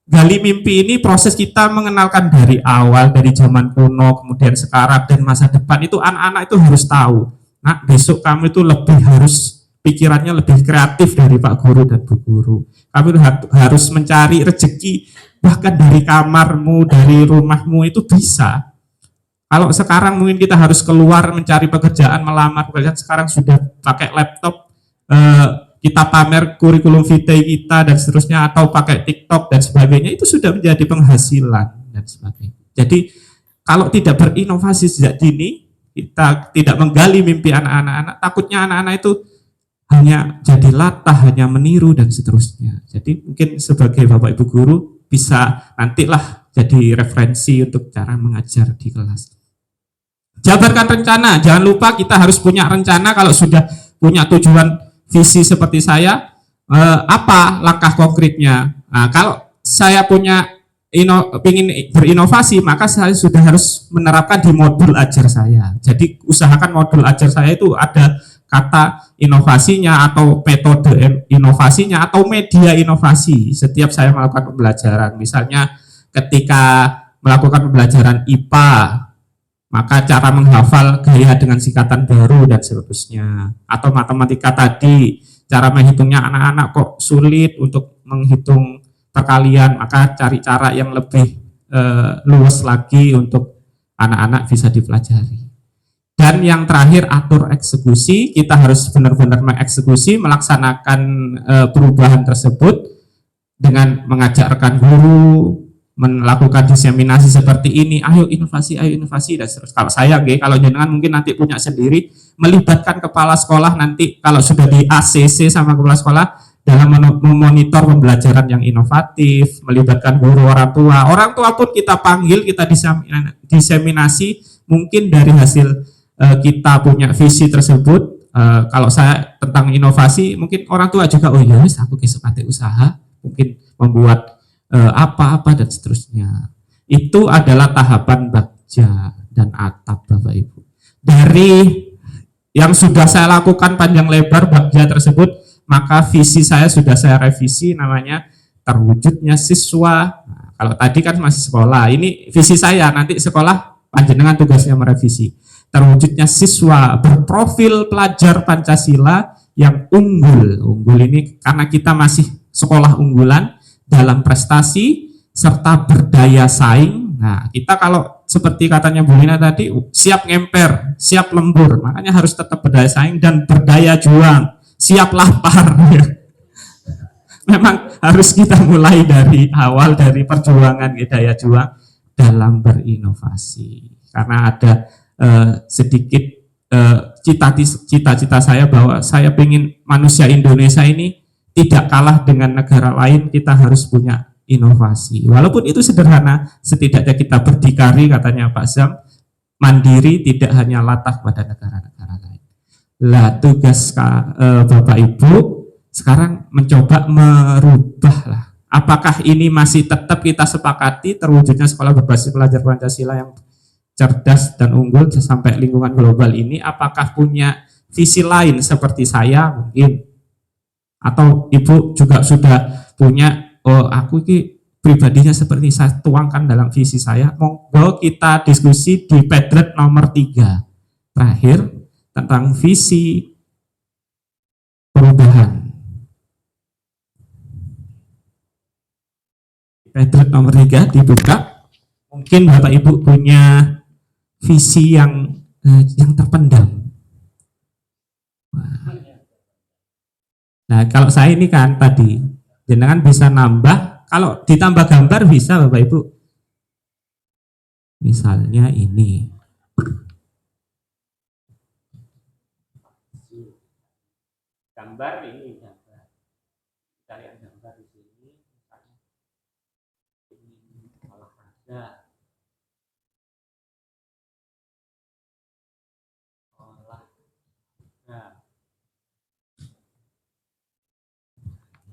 gali mimpi ini proses kita mengenalkan dari awal, dari zaman kuno, kemudian sekarang, dan masa depan itu anak-anak itu harus tahu. Nah, besok kamu itu lebih harus pikirannya lebih kreatif dari Pak Guru dan Bu Guru. Kamu harus mencari rezeki bahkan dari kamarmu, dari rumahmu itu bisa. Kalau sekarang mungkin kita harus keluar mencari pekerjaan, melamar pekerjaan, sekarang sudah pakai laptop, kita pamer kurikulum vitae kita dan seterusnya, atau pakai TikTok dan sebagainya, itu sudah menjadi penghasilan dan sebagainya. Jadi kalau tidak berinovasi sejak dini, kita tidak menggali mimpi anak-anak, takutnya anak-anak itu hanya jadi latah, hanya meniru dan seterusnya. Jadi mungkin sebagai Bapak Ibu Guru bisa nantilah jadi referensi untuk cara mengajar di kelas. Jabarkan rencana, jangan lupa kita harus punya rencana. Kalau sudah punya tujuan visi seperti saya, apa langkah konkretnya? Nah, kalau saya punya ingin berinovasi, maka saya sudah harus menerapkan di modul ajar saya. Jadi usahakan modul ajar saya itu ada kata inovasinya atau metode inovasinya atau media inovasi setiap saya melakukan pembelajaran. Misalnya ketika melakukan pembelajaran IPA, maka cara menghafal gaya dengan singkatan baru dan seterusnya. Atau matematika tadi, cara menghitungnya anak-anak kok sulit untuk menghitung perkalian, maka cari cara yang lebih luas lagi untuk anak-anak bisa dipelajari. Dan yang terakhir, atur eksekusi. Kita harus benar-benar mengeksekusi, melaksanakan perubahan tersebut dengan mengajak rekan guru, melakukan diseminasi seperti ini, ayo inovasi, dan seterusnya. Kalau saya, kalau jenengan mungkin nanti punya sendiri, melibatkan kepala sekolah nanti kalau sudah di ACC sama kepala sekolah dalam memonitor pembelajaran yang inovatif, melibatkan guru, orang tua pun kita panggil, kita diseminasi, mungkin dari hasil kita punya visi tersebut. Kalau saya tentang inovasi, mungkin orang tua juga, oh iya, aku kesempatan usaha, mungkin membuat apa-apa dan seterusnya. Itu adalah tahapan bagja dan atap, Bapak Ibu. Dari yang sudah saya lakukan panjang lebar bagja tersebut, maka visi saya sudah saya revisi, namanya terwujudnya siswa. Nah, kalau tadi kan masih sekolah, ini visi saya, nanti sekolah panjenengan tugasnya merevisi. Terwujudnya siswa berprofil pelajar Pancasila yang unggul. Unggul ini karena kita masih sekolah unggulan dalam prestasi serta berdaya saing. Nah, kita kalau seperti katanya Bu Lina tadi, siap ngemper, siap lembur, makanya harus tetap berdaya saing dan berdaya juang, siap lapar. Memang harus kita mulai dari awal, dari perjuangan daya juang dalam berinovasi. Karena ada sedikit cita-cita saya bahwa saya ingin manusia Indonesia ini tidak kalah dengan negara lain, kita harus punya inovasi. Walaupun itu sederhana, setidaknya kita berdikari, katanya Pak Zam, mandiri, tidak hanya latah pada negara-negara lain. Lah tugas Bapak Ibu sekarang mencoba merubah lah. Apakah ini masih tetap kita sepakati terwujudnya sekolah berbasis pelajar Pancasila yang cerdas dan unggul sampai lingkungan global ini? Apakah punya visi lain seperti saya mungkin? Atau Ibu juga sudah punya, oh aku ini pribadinya seperti saya tuangkan dalam visi saya. Monggo kita diskusi di Padlet nomor 3 terakhir tentang visi perubahan. Padlet nomor 3 dibuka. Mungkin Bapak Ibu punya visi yang terpendam. Nah, kalau saya ini kan tadi, jenengan bisa nambah, kalau ditambah gambar bisa Bapak Ibu. Misalnya ini. Gambar ini, gambar. Kita lihat gambar di sini, misalnya ini olahraga.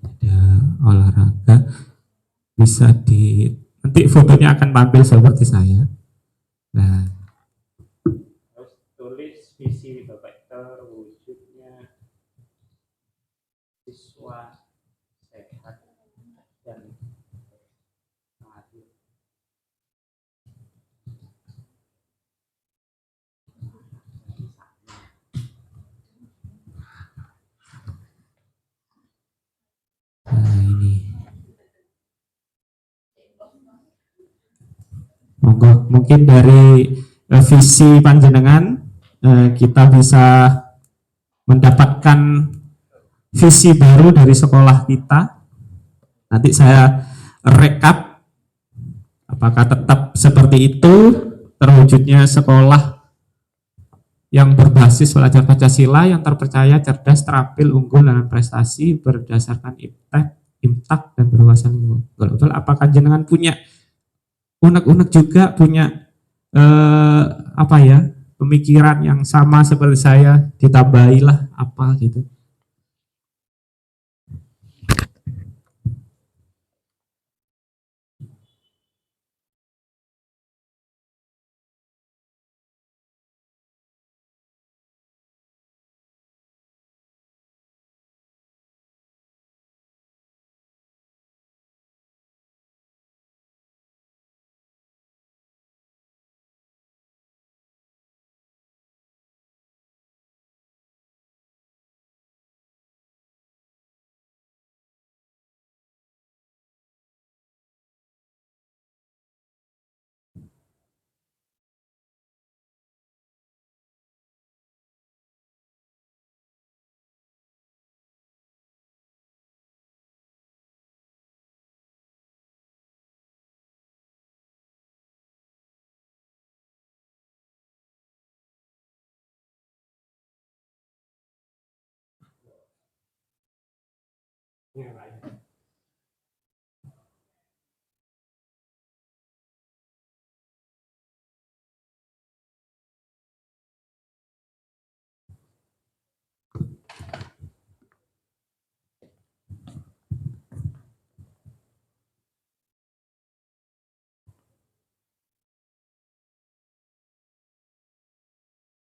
Ada olahraga, bisa nanti fotonya akan tampil seperti saya. Nah, terus tulis visi Bapak terwujudnya siswa sehat dan adil. ini mungkin dari visi panjenengan kita bisa mendapatkan visi baru dari sekolah kita. Nanti saya rekap apakah tetap seperti itu terwujudnya sekolah yang berbasis pelajar Pancasila yang terpercaya, cerdas, terampil, unggul dalam prestasi berdasarkan imtak dan berwawasan global. Apakah jenengan punya unek-unek juga, punya pemikiran yang sama seperti saya, ditambahilah apa gitu.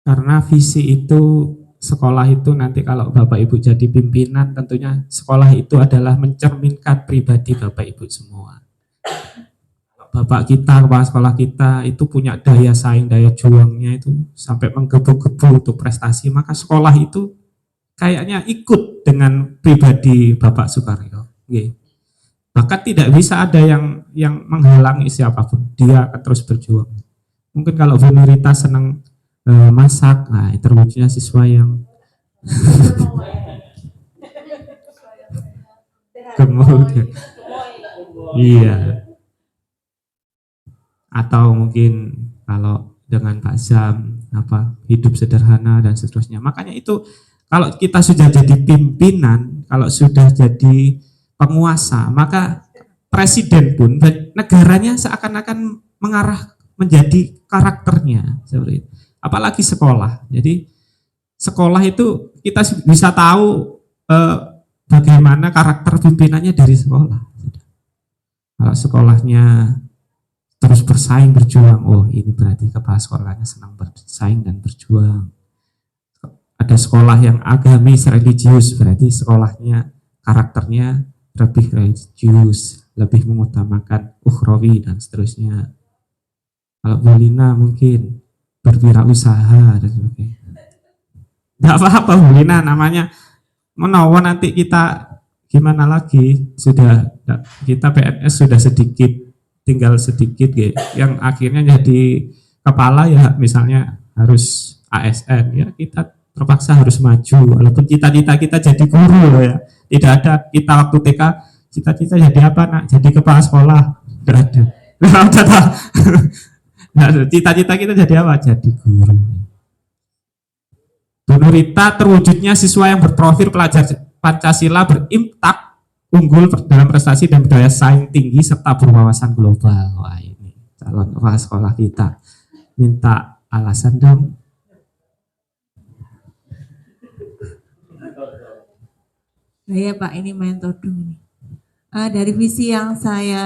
Karena visi itu, sekolah itu nanti kalau Bapak Ibu jadi pimpinan, tentunya sekolah itu adalah mencerminkan pribadi Bapak Ibu semua. Bapak kita, kepala sekolah kita itu punya daya saing, daya juangnya itu sampai menggebu-gebu untuk prestasi, maka sekolah itu kayaknya ikut dengan pribadi Bapak Sukaryo. Bahkan tidak bisa ada yang menghalangi siapapun, dia akan terus berjuang. Mungkin kalau Bu Nurita senang masak, nah terwujudnya siswa yang kemudian iya, atau mungkin kalau dengan Pak Zam hidup sederhana dan seterusnya. Makanya itu kalau kita sudah jadi pimpinan, kalau sudah jadi penguasa, maka presiden pun negaranya seakan-akan mengarah menjadi karakternya seperti itu. Apalagi sekolah. Jadi sekolah itu kita bisa tahu bagaimana karakter pimpinannya dari sekolah. Kalau sekolahnya terus bersaing, berjuang, oh ini berarti kepala sekolahnya senang bersaing dan berjuang. Ada sekolah yang agamis, religius, berarti sekolahnya karakternya lebih religius, lebih mengutamakan ukhrawi dan seterusnya. Kalau Bu Lina mungkin berwirausaha dan sebagainya. Tidak apa-apa Bu Lina, namanya menawa nanti kita gimana lagi, sudah kita PNS sudah sedikit, tinggal sedikit yang akhirnya jadi kepala ya, misalnya harus ASN ya, kita terpaksa harus maju walaupun cita-cita kita jadi guru loh ya. Tidak ada kita waktu TK cita-cita jadi apa nak, jadi kepala sekolah, tidak ada. Nah, cita-cita kita jadi apa? Jadi guru. Bu Nurita terwujudnya siswa yang berprofil pelajar Pancasila, berimtak, unggul dalam prestasi dan berdaya saing tinggi serta berwawasan global. Wah ini calon kepala sekolah kita. Minta alasan dong. Ya Pak, ini main todung ini. Dari visi yang saya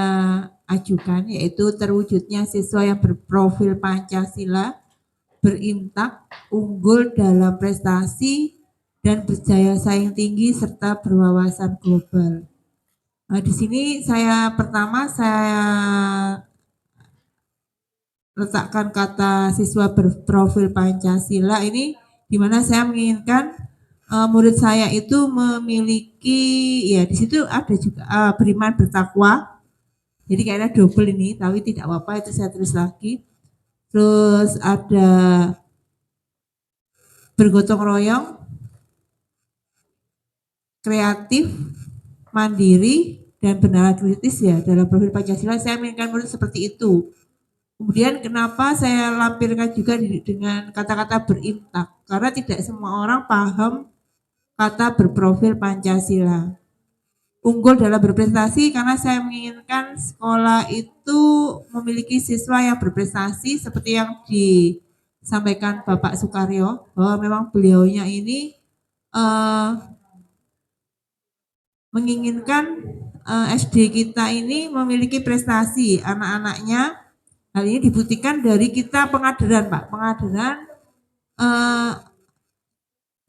ajukan, yaitu terwujudnya siswa yang berprofil Pancasila, berintak, unggul dalam prestasi, dan berjaya saing tinggi serta berwawasan global. Di sini pertama saya letakkan kata siswa berprofil Pancasila ini, di mana saya menginginkan murid saya itu memiliki, ya di situ ada juga beriman bertakwa. Jadi kayaknya double ini, tapi tidak apa-apa, itu saya tulis lagi. Terus ada bergotong royong, kreatif, mandiri, dan benar kritis ya. Dalam profil Pancasila saya menginginkan murid seperti itu. Kemudian kenapa saya lampirkan juga dengan kata-kata berimtak? Karena tidak semua orang paham kata berprofil Pancasila. Unggul dalam berprestasi karena saya menginginkan sekolah itu memiliki siswa yang berprestasi seperti yang disampaikan Bapak Sukaryo, bahwa memang beliaunya ini menginginkan SD kita ini memiliki prestasi anak-anaknya. Hal ini dibuktikan dari kita pengaderan Pak, pengaderan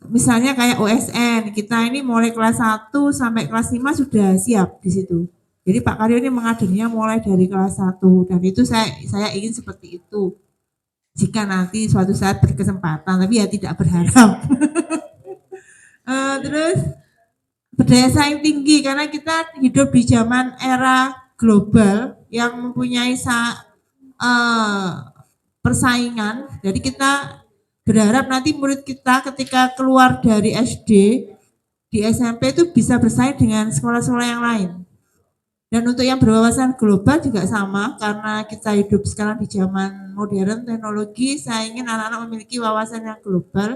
misalnya kayak OSN, kita ini mulai kelas 1 sampai kelas 5 sudah siap di situ. Jadi Pak Karyo ini mengajarnya mulai dari kelas 1 dan itu saya ingin seperti itu. Jika nanti suatu saat berkesempatan, tapi ya tidak berharap. Terus berdaya saing tinggi karena kita hidup di zaman era global yang mempunyai persaingan. Jadi kita berharap nanti murid kita ketika keluar dari SD, di SMP itu bisa bersaing dengan sekolah-sekolah yang lain. Dan untuk yang berwawasan global juga sama, karena kita hidup sekarang di zaman modern teknologi, saya ingin anak-anak memiliki wawasan yang global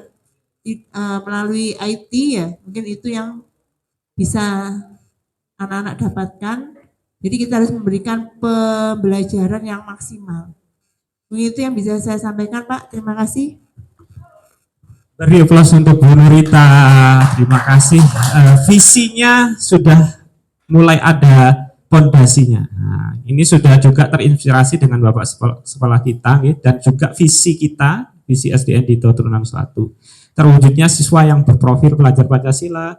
melalui IT ya, mungkin itu yang bisa anak-anak dapatkan. Jadi kita harus memberikan pembelajaran yang maksimal. Begitu yang bisa saya sampaikan, Pak. Terima kasih. Beri aplaus untuk Bu Nurita. Terima kasih. Visinya sudah mulai ada pondasinya. Nah, ini sudah juga terinspirasi dengan Bapak sekolah kita dan juga visi kita, visi SDN di Turunan 1. Terwujudnya siswa yang berprofil pelajar Pancasila,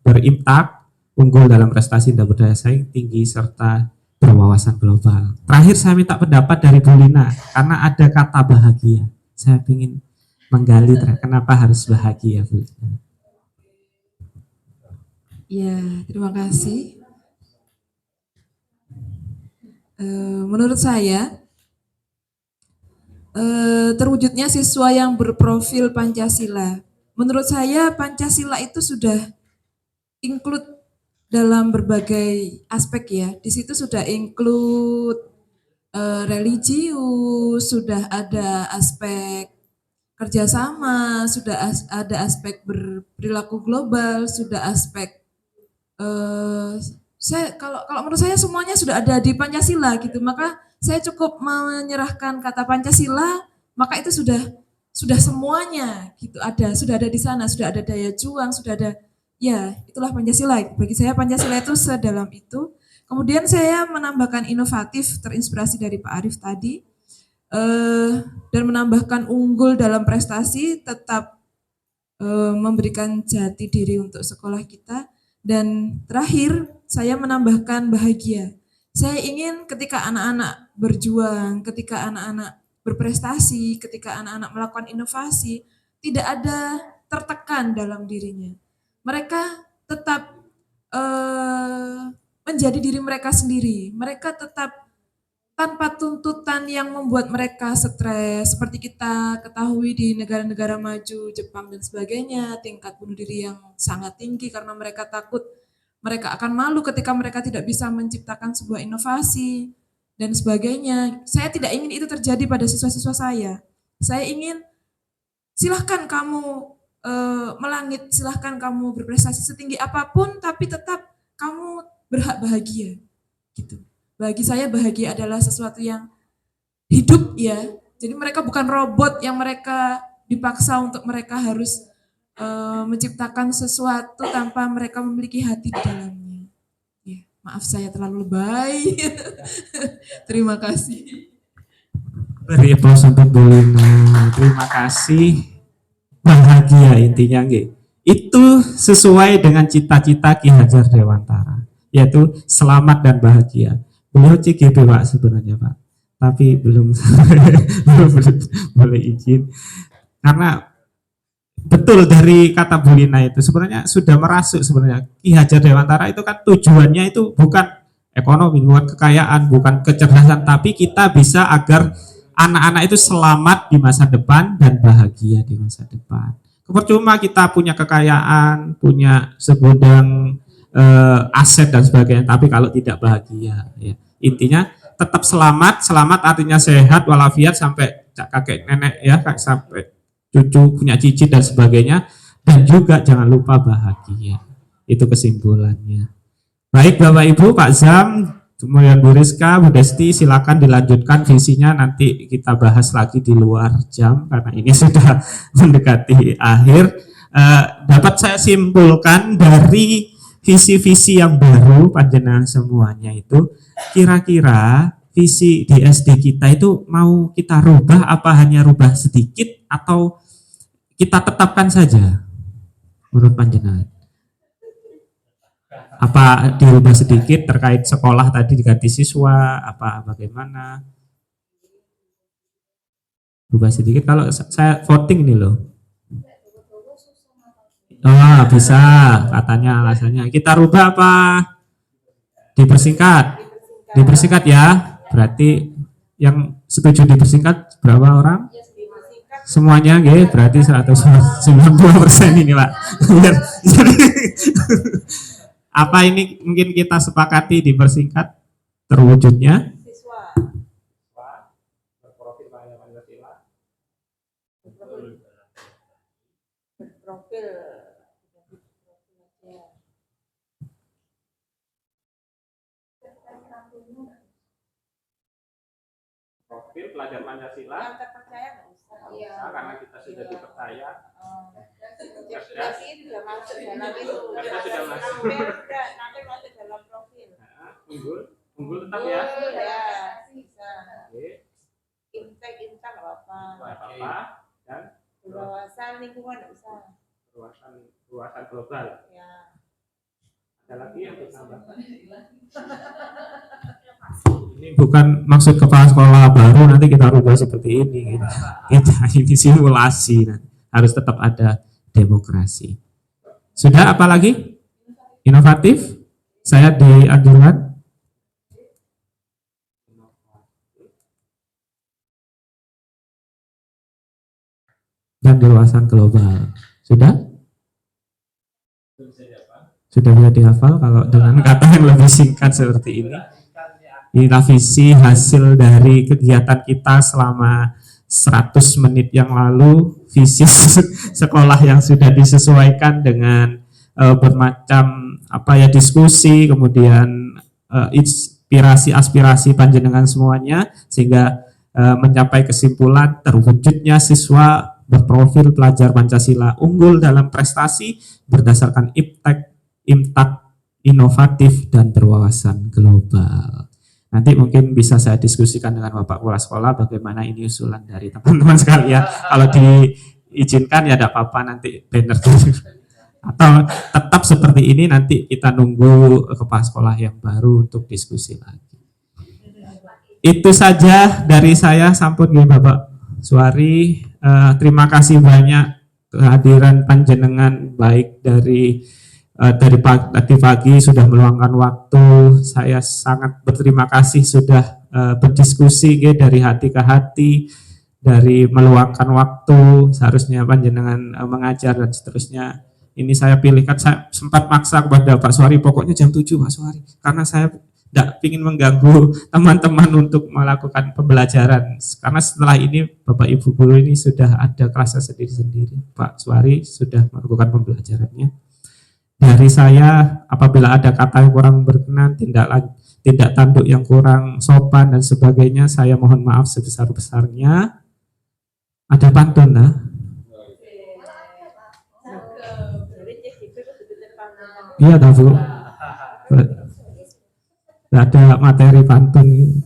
berimtak, unggul dalam prestasi dan berdaya saing tinggi serta berwawasan global. Terakhir saya minta pendapat dari Bu Lina karena ada kata bahagia. Saya ingin menggali kenapa harus bahagia, Bu. Ya, terima kasih. Menurut saya, terwujudnya siswa yang berprofil Pancasila. Menurut saya Pancasila itu sudah include dalam berbagai aspek ya. Di situ sudah include religius, sudah ada aspek kerjasama, sudah ada aspek berperilaku global, sudah aspek kalau menurut saya semuanya sudah ada di Pancasila gitu. Maka saya cukup menyerahkan kata Pancasila, maka itu sudah semuanya gitu ada, sudah ada di sana, sudah ada daya juang, sudah ada, ya itulah Pancasila. Bagi saya Pancasila itu sedalam itu. Kemudian saya menambahkan inovatif terinspirasi dari Pak Arief tadi, dan menambahkan unggul dalam prestasi, tetap memberikan jati diri untuk sekolah kita. Dan terakhir saya menambahkan bahagia. Saya ingin ketika anak-anak berjuang, ketika anak-anak berprestasi, ketika anak-anak melakukan inovasi, tidak ada tertekan dalam dirinya. Mereka tetap menjadi diri mereka sendiri. Mereka tetap tanpa tuntutan yang membuat mereka stres. Seperti kita ketahui di negara-negara maju, Jepang dan sebagainya, tingkat bunuh diri yang sangat tinggi karena mereka takut mereka akan malu ketika mereka tidak bisa menciptakan sebuah inovasi dan sebagainya. Saya tidak ingin itu terjadi pada siswa-siswa saya. Saya ingin silahkan kamu melangit, silahkan kamu berprestasi setinggi apapun, tapi tetap kamu berhak bahagia. Gitu. Bagi saya bahagia adalah sesuatu yang hidup ya. Jadi mereka bukan robot yang mereka dipaksa untuk mereka harus menciptakan sesuatu tanpa mereka memiliki hati di dalamnya. Ya, maaf saya terlalu lebay. Terima kasih. Beri aplaus untuk Bu Lina. Terima kasih. Bahagia intinya nggih. Itu sesuai dengan cita-cita Ki Hajar Dewantara, yaitu selamat dan bahagia. Beliau CGP Pak sebenarnya Pak, tapi belum boleh izin karena betul dari kata Bu Lina itu sebenarnya sudah merasuk. Sebenarnya Ki Hajar Dewantara itu kan tujuannya itu bukan ekonomi, bukan kekayaan, bukan kecerdasan, tapi kita bisa agar anak-anak itu selamat di masa depan dan bahagia di masa depan. Percuma kita punya kekayaan, punya segudang aset dan sebagainya, tapi kalau tidak bahagia, ya. Intinya tetap selamat. Selamat artinya sehat walafiat sampai kakek nenek ya, sampai cucu punya cicit dan sebagainya, dan juga jangan lupa bahagia. Itu kesimpulannya. Baik Bapak Ibu, Pak Zam, kemudian Bu Rizka, Bu Desti, silakan dilanjutkan visinya, nanti kita bahas lagi di luar jam karena ini sudah mendekati akhir. Dapat saya simpulkan dari visi-visi yang baru panjenengan semuanya itu, kira-kira visi di SD kita itu mau kita rubah apa hanya rubah sedikit atau kita tetapkan saja menurut panjenengan? Apa dirubah sedikit terkait sekolah tadi diganti siswa, apa bagaimana? Rubah sedikit, kalau saya voting nih loh. Oh bisa, katanya alasannya. Kita rubah apa? Dipersingkat? Dipersingkat ya, berarti yang setuju dipersingkat berapa orang? Semuanya nggih, berarti 192% ini Pak. Apa ini mungkin kita sepakati dipersingkat terwujudnya? Profil pelajar Pancasila. Yang terpercaya nggak usah. Nah, karena kita sudah dipercaya. Cerdas ini sudah masuk dalam itu. Kita sudah masuk. Nanti masuk dalam profil. Nah, unggul tetap ya. Ya, bisa. Oke. Intek apa? Nggak apa-apa. Dan Berwawasan lingkungan nggak usah. luasan global. Ya. Ada lagi yang ditambah? Ini bukan maksud kepala sekolah baru nanti kita rubah seperti ini gitu. Ini simulasi, harus tetap ada demokrasi. Sudah, apa lagi? Inovatif? Saya dianjurkan. Dan luasan global. Sudah? Sudah bisa dihafal kalau dengan kata yang lebih singkat seperti ini. Inilah visi hasil dari kegiatan kita selama 100 menit yang lalu, visi sekolah yang sudah disesuaikan dengan bermacam diskusi, kemudian inspirasi aspirasi panjenengan semuanya, sehingga mencapai kesimpulan terwujudnya siswa berprofil pelajar Pancasila unggul dalam prestasi berdasarkan imtak inovatif dan berwawasan global. Nanti mungkin bisa saya diskusikan dengan Bapak Kepala Sekolah bagaimana ini usulan dari teman-teman sekalian. Kalau diizinkan ya tidak apa-apa, nanti banner dulu. Atau tetap seperti ini, nanti kita nunggu Kepala Sekolah yang baru untuk diskusi lagi. Itu saja dari saya, sampun nggih Bapak Suari. Terima kasih banyak kehadiran panjenengan, baik dari pagi sudah meluangkan waktu. Saya sangat berterima kasih sudah berdiskusi dari hati ke hati, dari meluangkan waktu. Seharusnya panjenengan mengajar dan seterusnya. Ini saya pilihkan, saya sempat maksa kepada Pak Suari, pokoknya jam 7 Pak Suari, karena saya tidak ingin mengganggu teman-teman untuk melakukan pembelajaran. Karena setelah ini Bapak Ibu guru ini sudah ada kelasnya sendiri-sendiri. Pak Suari sudah melakukan pembelajarannya. Dari saya, apabila ada kata yang kurang berkenan, tindak tanduk yang kurang sopan dan sebagainya, saya mohon maaf sebesar-besarnya. Ada pantun, nah? Iya, dah Bu. Ada materi pantun gitu.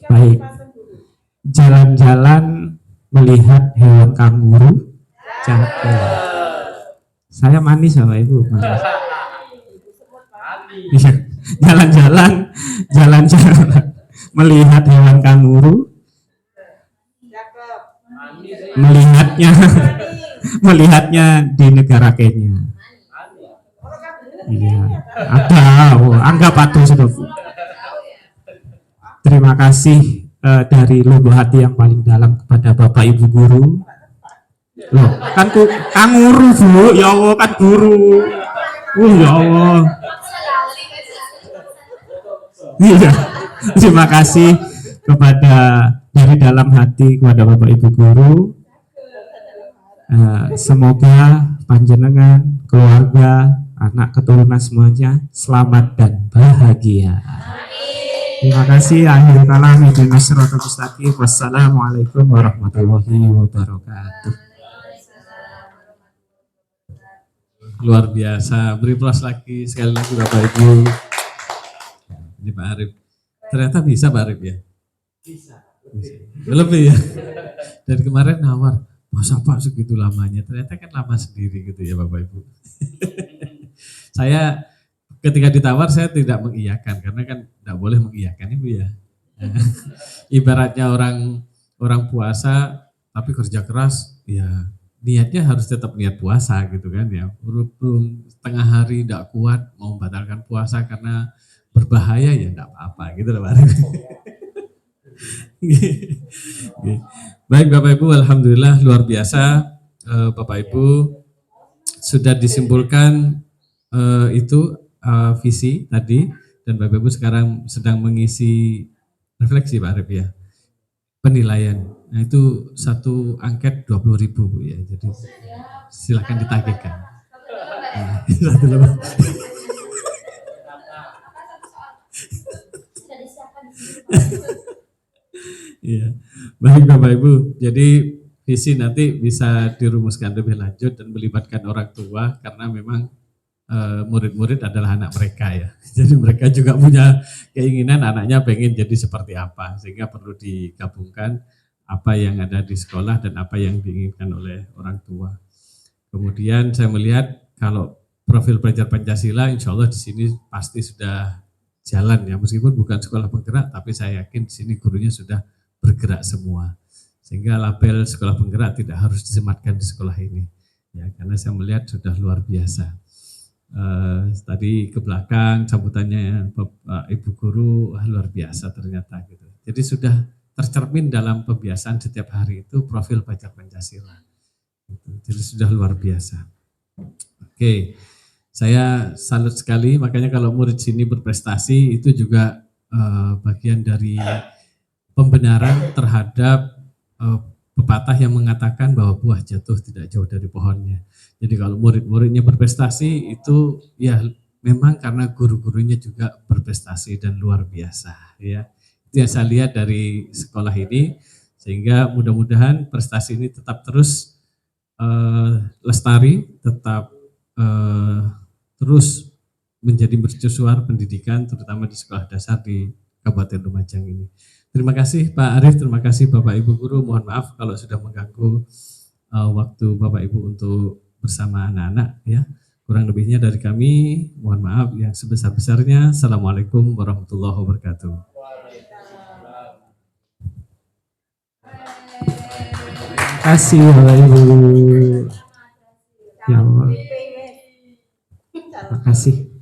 Baik. Jalan-jalan melihat hewan kanguru. Cakep. Saya manis sama Ibu. Manis. Jalan-jalan melihat hewan kanguru. Melihatnya di negara Kenya. Iya, ada. Anggap patuh sudah. Terima kasih dari lubuk hati yang paling dalam kepada Bapak Ibu guru. Loh, kan kanguru Bu, ya Allah, kan guru. Ya Allah. Iya. Terima kasih kepada dari dalam hati kepada Bapak Ibu guru. Semoga panjenengan, keluarga, anak keturunan semuanya selamat dan bahagia. Terima kasih. Akhir kalam, ihdinas siratal mustaqim. Wassalamualaikum warahmatullahi wabarakatuh. Luar biasa. Beri plus lagi sekali lagi Bapak Ibu. Ini Pak Arif. Ternyata bisa Pak Arif ya? Bisa. Lebih ya. Dari kemarin nawar, masa Pak segitu lamanya? Ternyata kan lama sendiri gitu ya Bapak Ibu. Saya ketika ditawar saya tidak mengiyakan karena kan tidak boleh mengiyakan Ibu ya. Ibaratnya orang puasa tapi kerja keras, ya niatnya harus tetap niat puasa gitu kan ya. Belum setengah hari tidak kuat mau membatalkan puasa karena berbahaya, ya tidak apa-apa gitu loh Pak. Baik Bapak Ibu, alhamdulillah luar biasa. Bapak Ibu sudah disimpulkan itu visi tadi, dan Bapak Ibu sekarang sedang mengisi refleksi Pak Arif ya, penilaian. Nah itu satu angket 20.000 Bu ya, jadi silakan ditagihkan. Nah, satu lembar. Iya, baik Bapak Ibu. Jadi visi nanti bisa dirumuskan lebih lanjut dan melibatkan orang tua karena memang murid-murid adalah anak mereka ya. Jadi mereka juga punya keinginan anaknya pengen jadi seperti apa, sehingga perlu digabungkan apa yang ada di sekolah dan apa yang diinginkan oleh orang tua. Kemudian saya melihat kalau profil pelajar Pancasila, insya Allah di sini pasti sudah jalan ya, meskipun bukan sekolah penggerak, tapi saya yakin di sini gurunya sudah bergerak semua, sehingga label sekolah penggerak tidak harus disematkan di sekolah ini, ya karena saya melihat sudah luar biasa. Tadi ke belakang sambutannya Bapak Ibu Guru luar biasa ternyata gitu. Jadi sudah tercermin dalam pembiasaan setiap hari itu profil pelajar Pancasila. Jadi sudah luar biasa. Oke, saya salut sekali. Makanya kalau murid sini berprestasi itu juga bagian dari pembenaran terhadap pepatah yang mengatakan bahwa buah jatuh tidak jauh dari pohonnya. Jadi kalau murid-muridnya berprestasi itu ya memang karena guru-gurunya juga berprestasi dan luar biasa ya. Itu yang saya lihat dari sekolah ini, sehingga mudah-mudahan prestasi ini tetap terus lestari, tetap terus menjadi mercusuar pendidikan terutama di sekolah dasar di Kabupaten Lumajang ini. Terima kasih Pak Arief, terima kasih Bapak Ibu Guru. Mohon maaf kalau sudah mengganggu waktu Bapak Ibu untuk bersama anak-anak ya. Kurang lebihnya dari kami, mohon maaf yang sebesar-besarnya. Assalamualaikum warahmatullahi wabarakatuh. Terima kasih Bapak Ibu. Ya Allah. Terima kasih.